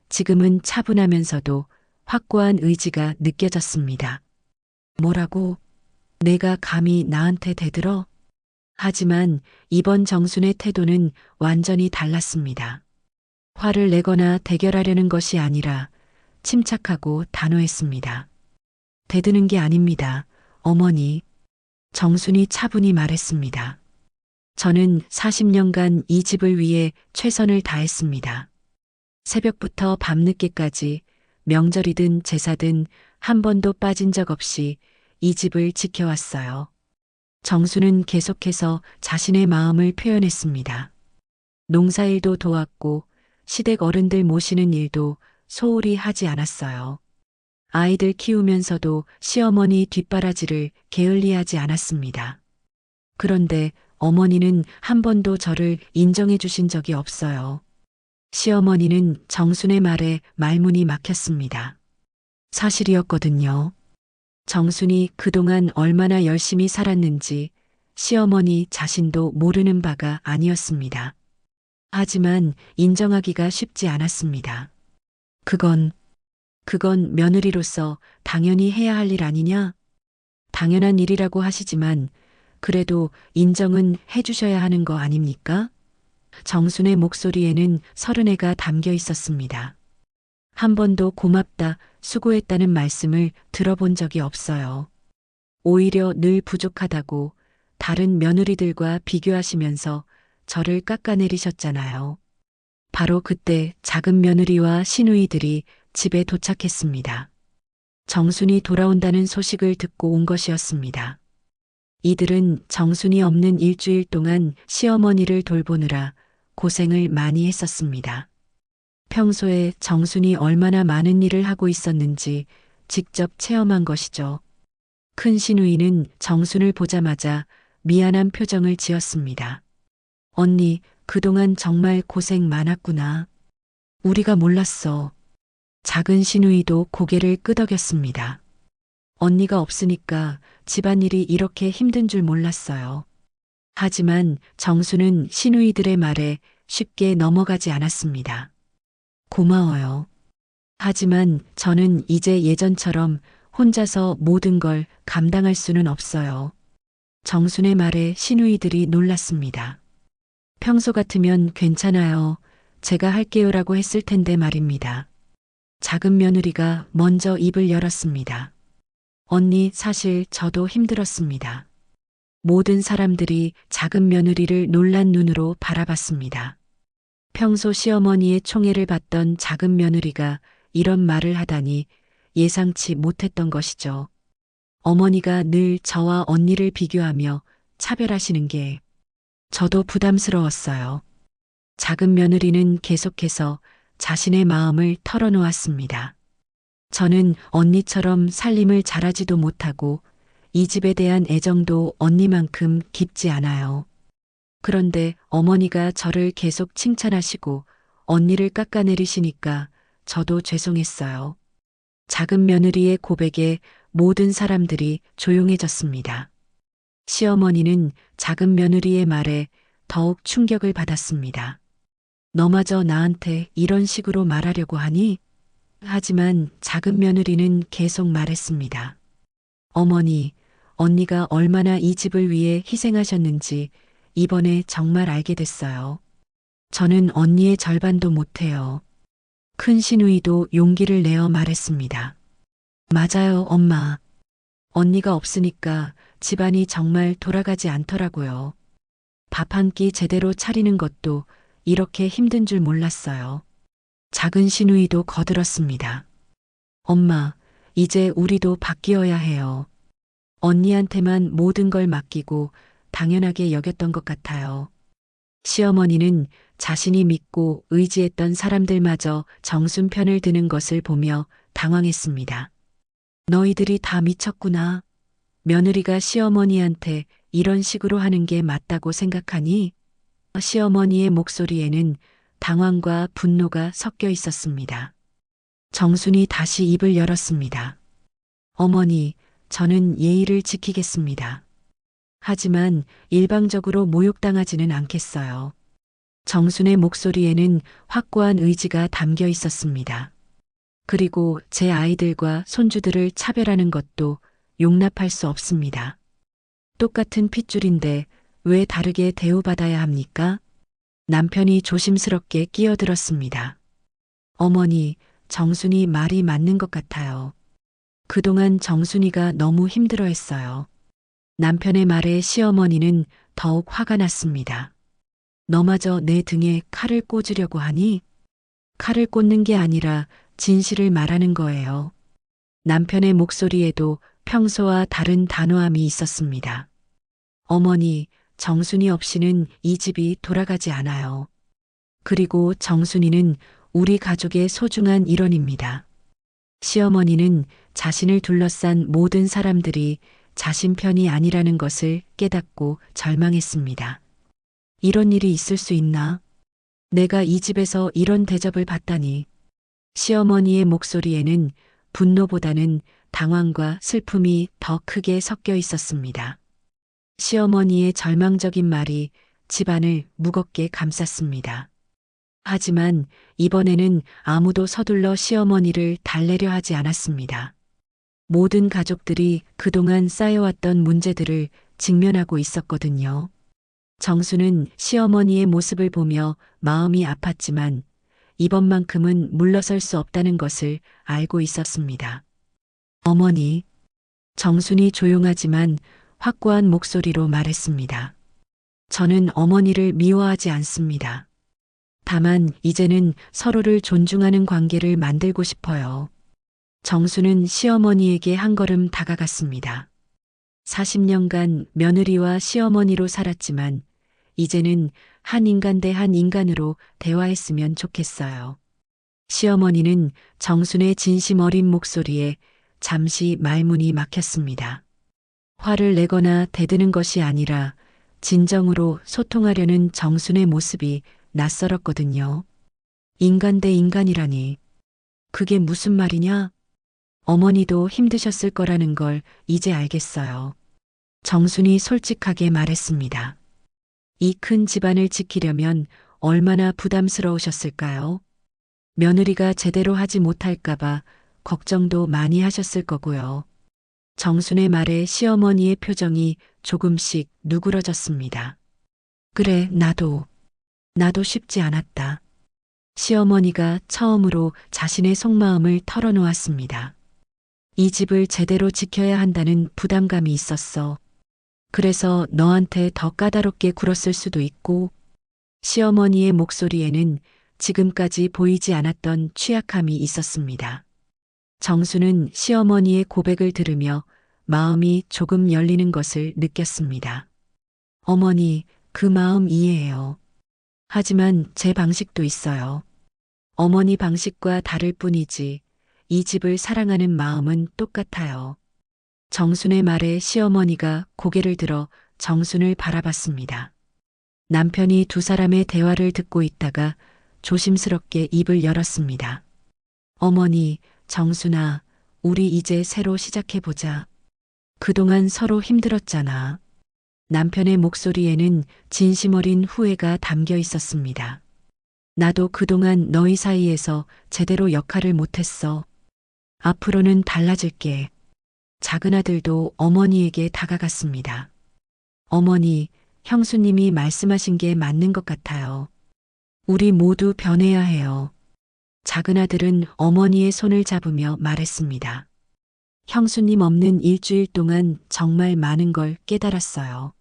지금은 차분하면서도 확고한 의지가 느껴졌습니다. 뭐라고? 내가 감히 나한테 대들어? 하지만 이번 정순의 태도는 완전히 달랐습니다. 화를 내거나 대결하려는 것이 아니라 침착하고 단호했습니다. 대드는 게 아닙니다. 어머니. 정순이 차분히 말했습니다. 저는 40년간 이 집을 위해 최선을 다했습니다. 새벽부터 밤늦게까지 명절이든 제사든 한 번도 빠진 적 없이 이 집을 지켜왔어요. 정수는 계속해서 자신의 마음을 표현했습니다. 농사일도 도왔고 시댁 어른들 모시는 일도 소홀히 하지 않았어요. 아이들 키우면서도 시어머니 뒷바라지를 게을리하지 않았습니다. 그런데 어머니는 한 번도 저를 인정해 주신 적이 없어요. 시어머니는 정순의 말에 말문이 막혔습니다. 사실이었거든요. 정순이 그동안 얼마나 열심히 살았는지 시어머니 자신도 모르는 바가 아니었습니다. 하지만 인정하기가 쉽지 않았습니다. 그건 며느리로서 당연히 해야 할 일 아니냐? 당연한 일이라고 하시지만 그래도 인정은 해주셔야 하는 거 아닙니까? 정순의 목소리에는 서른애가 담겨 있었습니다. 한 번도 고맙다, 수고했다는 말씀을 들어본 적이 없어요. 오히려 늘 부족하다고 다른 며느리들과 비교하시면서 저를 깎아내리셨잖아요. 바로 그때 작은 며느리와 시누이들이 집에 도착했습니다. 정순이 돌아온다는 소식을 듣고 온 것이었습니다. 이들은 정순이 없는 일주일 동안 시어머니를 돌보느라 고생을 많이 했었습니다. 평소에 정순이 얼마나 많은 일을 하고 있었는지 직접 체험한 것이죠. 큰 시누이는 정순을 보자마자 미안한 표정을 지었습니다. 언니, 그동안 정말 고생 많았구나. 우리가 몰랐어. 작은 시누이도 고개를 끄덕였습니다. 언니가 없으니까 집안일이 이렇게 힘든 줄 몰랐어요. 하지만 정수는 시누이들의 말에 쉽게 넘어가지 않았습니다. 고마워요. 하지만 저는 이제 예전처럼 혼자서 모든 걸 감당할 수는 없어요. 정순의 말에 시누이들이 놀랐습니다. 평소 같으면 괜찮아요. 제가 할게요라고 했을 텐데 말입니다. 작은 며느리가 먼저 입을 열었습니다. 언니, 사실 저도 힘들었습니다. 모든 사람들이 작은 며느리를 놀란 눈으로 바라봤습니다. 평소 시어머니의 총애를 받던 작은 며느리가 이런 말을 하다니 예상치 못했던 것이죠. 어머니가 늘 저와 언니를 비교하며 차별하시는 게 저도 부담스러웠어요. 작은 며느리는 계속해서 자신의 마음을 털어놓았습니다. 저는 언니처럼 살림을 잘하지도 못하고 이 집에 대한 애정도 언니만큼 깊지 않아요. 그런데 어머니가 저를 계속 칭찬하시고 언니를 깎아내리시니까 저도 죄송했어요. 작은 며느리의 고백에 모든 사람들이 조용해졌습니다. 시어머니는 작은 며느리의 말에 더욱 충격을 받았습니다. 너마저 나한테 이런 식으로 말하려고 하니? 하지만 작은 며느리는 계속 말했습니다. 어머니, 언니가 얼마나 이 집을 위해 희생하셨는지 이번에 정말 알게 됐어요. 저는 언니의 절반도 못해요. 큰 시누이도 용기를 내어 말했습니다. 맞아요, 엄마. 언니가 없으니까 집안이 정말 돌아가지 않더라고요. 밥 한 끼 제대로 차리는 것도 이렇게 힘든 줄 몰랐어요. 작은 시누이도 거들었습니다. 엄마, 이제 우리도 바뀌어야 해요. 언니한테만 모든 걸 맡기고 당연하게 여겼던 것 같아요. 시어머니는 자신이 믿고 의지했던 사람들마저 정순 편을 드는 것을 보며 당황했습니다. 너희들이 다 미쳤구나. 며느리가 시어머니한테 이런 식으로 하는 게 맞다고 생각하니? 시어머니의 목소리에는 당황과 분노가 섞여 있었습니다. 정순이 다시 입을 열었습니다. 어머니, 저는 예의를 지키겠습니다. 하지만 일방적으로 모욕당하지는 않겠어요. 정순의 목소리에는 확고한 의지가 담겨 있었습니다. 그리고 제 아이들과 손주들을 차별하는 것도 용납할 수 없습니다. 똑같은 핏줄인데 왜 다르게 대우받아야 합니까? 남편이 조심스럽게 끼어들었습니다. 어머니, 정순이 말이 맞는 것 같아요. 그동안 정순이가 너무 힘들어했어요. 남편의 말에 시어머니는 더욱 화가 났습니다. 너마저 내 등에 칼을 꽂으려고 하니? 칼을 꽂는 게 아니라 진실을 말하는 거예요. 남편의 목소리에도 평소와 다른 단호함이 있었습니다. 어머니, 정순이 없이는 이 집이 돌아가지 않아요. 그리고 정순이는 우리 가족의 소중한 일원입니다. 시어머니는 자신을 둘러싼 모든 사람들이 자신 편이 아니라는 것을 깨닫고 절망했습니다. 이런 일이 있을 수 있나? 내가 이 집에서 이런 대접을 받다니. 시어머니의 목소리에는 분노보다는 당황과 슬픔이 더 크게 섞여 있었습니다. 시어머니의 절망적인 말이 집안을 무겁게 감쌌습니다. 하지만 이번에는 아무도 서둘러 시어머니를 달래려 하지 않았습니다. 모든 가족들이 그동안 쌓여왔던 문제들을 직면하고 있었거든요. 정수는 시어머니의 모습을 보며 마음이 아팠지만 이번만큼은 물러설 수 없다는 것을 알고 있었습니다. 어머니, 정순이 조용하지만 확고한 목소리로 말했습니다. 저는 어머니를 미워하지 않습니다. 다만 이제는 서로를 존중하는 관계를 만들고 싶어요. 정수는 시어머니에게 한 걸음 다가갔습니다. 40년간 며느리와 시어머니로 살았지만 이제는 한 인간 대 한 인간으로 대화했으면 좋겠어요. 시어머니는 정순의 진심 어린 목소리에 잠시 말문이 막혔습니다. 화를 내거나 대드는 것이 아니라 진정으로 소통하려는 정순의 모습이 낯설었거든요. 인간 대 인간이라니. 그게 무슨 말이냐? 어머니도 힘드셨을 거라는 걸 이제 알겠어요. 정순이 솔직하게 말했습니다. 이 큰 집안을 지키려면 얼마나 부담스러우셨을까요? 며느리가 제대로 하지 못할까봐 걱정도 많이 하셨을 거고요. 정순의 말에 시어머니의 표정이 조금씩 누그러졌습니다. 그래, 나도 쉽지 않았다. 시어머니가 처음으로 자신의 속마음을 털어놓았습니다. 이 집을 제대로 지켜야 한다는 부담감이 있었어. 그래서 너한테 더 까다롭게 굴었을 수도 있고, 시어머니의 목소리에는 지금까지 보이지 않았던 취약함이 있었습니다. 정수는 시어머니의 고백을 들으며 마음이 조금 열리는 것을 느꼈습니다. 어머니, 그 마음 이해해요. 하지만 제 방식도 있어요. 어머니 방식과 다를 뿐이지 이 집을 사랑하는 마음은 똑같아요. 정순의 말에 시어머니가 고개를 들어 정순을 바라봤습니다. 남편이 두 사람의 대화를 듣고 있다가 조심스럽게 입을 열었습니다. 어머니, 정순아, 우리 이제 새로 시작해보자. 그동안 서로 힘들었잖아. 남편의 목소리에는 진심 어린 후회가 담겨 있었습니다. 나도 그동안 너희 사이에서 제대로 역할을 못했어. 앞으로는 달라질게. 작은 아들도 어머니에게 다가갔습니다. 어머니, 형수님이 말씀하신 게 맞는 것 같아요. 우리 모두 변해야 해요. 작은 아들은 어머니의 손을 잡으며 말했습니다. 형수님 없는 일주일 동안 정말 많은 걸 깨달았어요.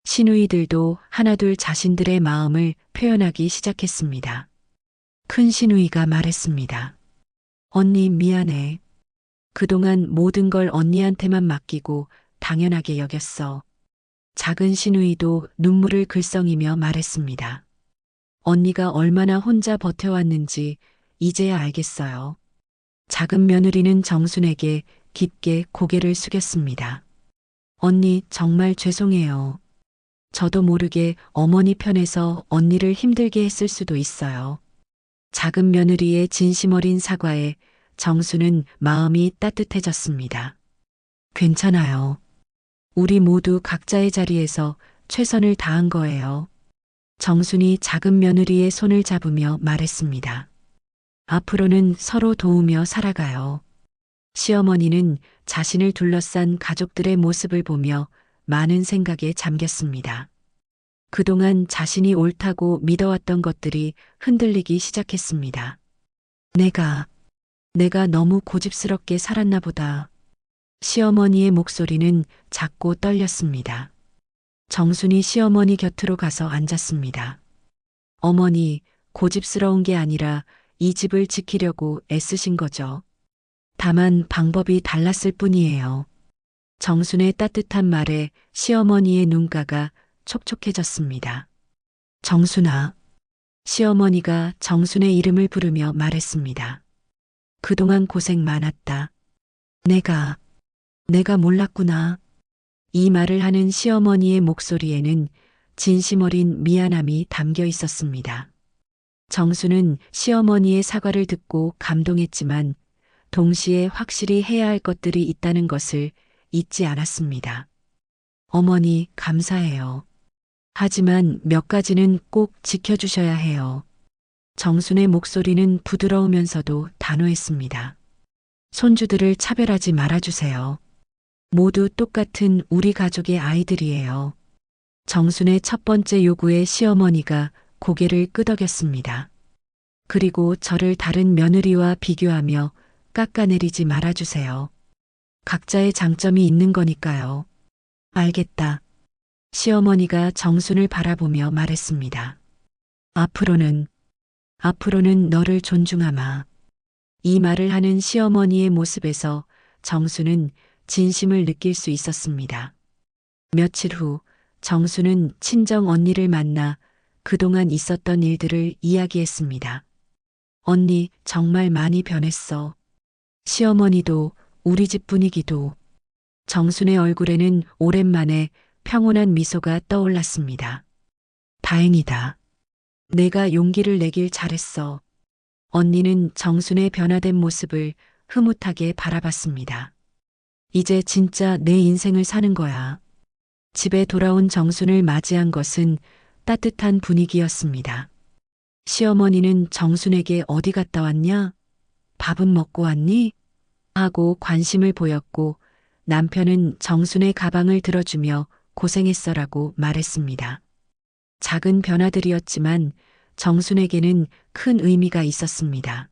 시누이들도 하나둘 자신들의 마음을 표현하기 시작했습니다. 큰 시누이가 말했습니다. 언니 미안해. 그동안 모든 걸 언니한테만 맡기고 당연하게 여겼어. 작은 시누이도 눈물을 글썽이며 말했습니다. 언니가 얼마나 혼자 버텨왔는지 이제야 알겠어요. 작은 며느리는 정순에게 깊게 고개를 숙였습니다. 언니 정말 죄송해요. 저도 모르게 어머니 편에서 언니를 힘들게 했을 수도 있어요. 작은 며느리의 진심 어린 사과에 정수는 마음이 따뜻해졌습니다. 괜찮아요. 우리 모두 각자의 자리에서 최선을 다한 거예요. 정순이 작은 며느리의 손을 잡으며 말했습니다. 앞으로는 서로 도우며 살아가요. 시어머니는 자신을 둘러싼 가족들의 모습을 보며 많은 생각에 잠겼습니다. 그동안 자신이 옳다고 믿어왔던 것들이 흔들리기 시작했습니다. 내가 너무 고집스럽게 살았나 보다. 시어머니의 목소리는 작고 떨렸습니다. 정순이 시어머니 곁으로 가서 앉았습니다. 어머니, 고집스러운 게 아니라 이 집을 지키려고 애쓰신 거죠. 다만 방법이 달랐을 뿐이에요. 정순의 따뜻한 말에 시어머니의 눈가가 촉촉해졌습니다. 정순아. 시어머니가 정순의 이름을 부르며 말했습니다. 그동안 고생 많았다. 내가 몰랐구나. 이 말을 하는 시어머니의 목소리에는 진심 어린 미안함이 담겨 있었습니다. 정수는 시어머니의 사과를 듣고 감동했지만 동시에 확실히 해야 할 것들이 있다는 것을 잊지 않았습니다. 어머니, 감사해요. 하지만 몇 가지는 꼭 지켜주셔야 해요. 정순의 목소리는 부드러우면서도 단호했습니다. 손주들을 차별하지 말아주세요. 모두 똑같은 우리 가족의 아이들이에요. 정순의 첫 번째 요구에 시어머니가 고개를 끄덕였습니다. 그리고 저를 다른 며느리와 비교하며 깎아내리지 말아주세요. 각자의 장점이 있는 거니까요. 알겠다. 시어머니가 정순을 바라보며 말했습니다. 앞으로는 너를 존중하마. 이 말을 하는 시어머니의 모습에서 정순은 진심을 느낄 수 있었습니다. 며칠 후 정수는 친정 언니를 만나 그동안 있었던 일들을 이야기했습니다. 언니, 정말 많이 변했어. 시어머니도 우리 집 분위기도. 정순의 얼굴에는 오랜만에 평온한 미소가 떠올랐습니다. 다행이다. 내가 용기를 내길 잘했어. 언니는 정순의 변화된 모습을 흐뭇하게 바라봤습니다. 이제 진짜 내 인생을 사는 거야. 집에 돌아온 정순을 맞이한 것은 따뜻한 분위기였습니다. 시어머니는 정순에게 어디 갔다 왔냐? 밥은 먹고 왔니? 하고 관심을 보였고 남편은 정순의 가방을 들어주며 고생했어라고 말했습니다. 작은 변화들이었지만 정순에게는 큰 의미가 있었습니다.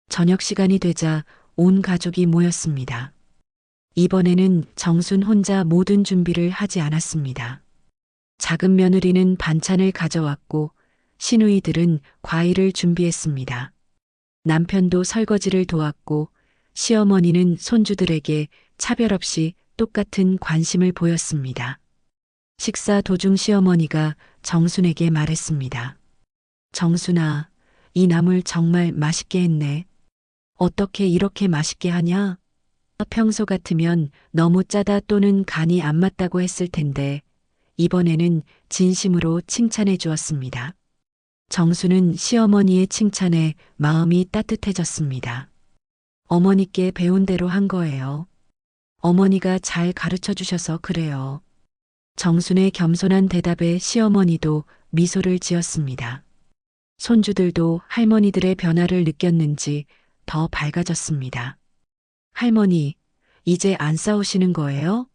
저녁 시간이 되자 온 가족이 모였습니다. 이번에는 정순 혼자 모든 준비를 하지 않았습니다. 작은 며느리는 반찬을 가져왔고 시누이들은 과일을 준비했습니다. 남편도 설거지를 도왔고 시어머니는 손주들에게 차별 없이 똑같은 관심을 보였습니다. 식사 도중 시어머니가 정순에게 말했습니다. 정순아, 이 나물 정말 맛있게 했네. 어떻게 이렇게 맛있게 하냐? 평소 같으면 너무 짜다 또는 간이 안 맞다고 했을 텐데 이번에는 진심으로 칭찬해 주었습니다. 정수는 시어머니의 칭찬에 마음이 따뜻해졌습니다. 어머니께 배운 대로 한 거예요. 어머니가 잘 가르쳐 주셔서 그래요. 정순의 겸손한 대답에 시어머니도 미소를 지었습니다. 손주들도 할머니들의 변화를 느꼈는지 더 밝아졌습니다. 할머니, 이제 안 싸우시는 거예요?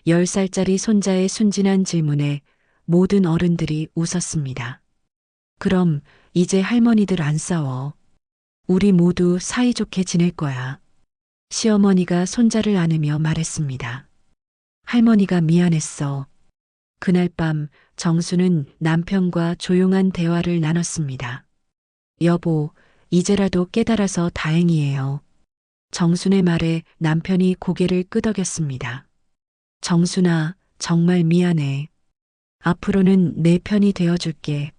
10살짜리 손자의 순진한 질문에 모든 어른들이 웃었습니다. 그럼 이제 할머니들 안 싸워. 우리 모두 사이좋게 지낼 거야. 시어머니가 손자를 안으며 말했습니다. 할머니가 미안했어. 그날 밤 정수는 남편과 조용한 대화를 나눴습니다. 여보, 이제라도 깨달아서 다행이에요. 정순의 말에 남편이 고개를 끄덕였습니다. 정순아, 정말 미안해. 앞으로는 내 편이 되어줄게.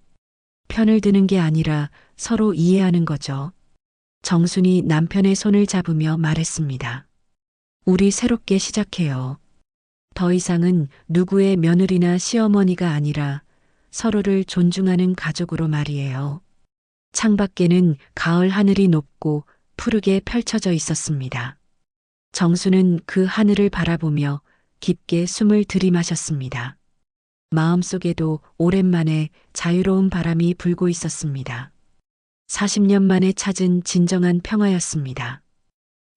편을 드는 게 아니라 서로 이해하는 거죠. 정순이 남편의 손을 잡으며 말했습니다. 우리 새롭게 시작해요. 더 이상은 누구의 며느리나 시어머니가 아니라 서로를 존중하는 가족으로 말이에요. 창밖에는 가을 하늘이 높고 푸르게 펼쳐져 있었습니다. 정수는 그 하늘을 바라보며 깊게 숨을 들이마셨습니다. 마음속에도 오랜만에 자유로운 바람이 불고 있었습니다. 40년 만에 찾은 진정한 평화였습니다.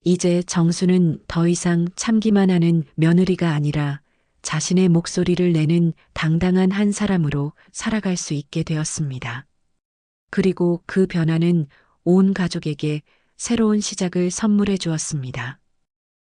이제 정수는 더 이상 참기만 하는 며느리가 아니라 자신의 목소리를 내는 당당한 한 사람으로 살아갈 수 있게 되었습니다. 그리고 그 변화는 온 가족에게 새로운 시작을 선물해 주었습니다.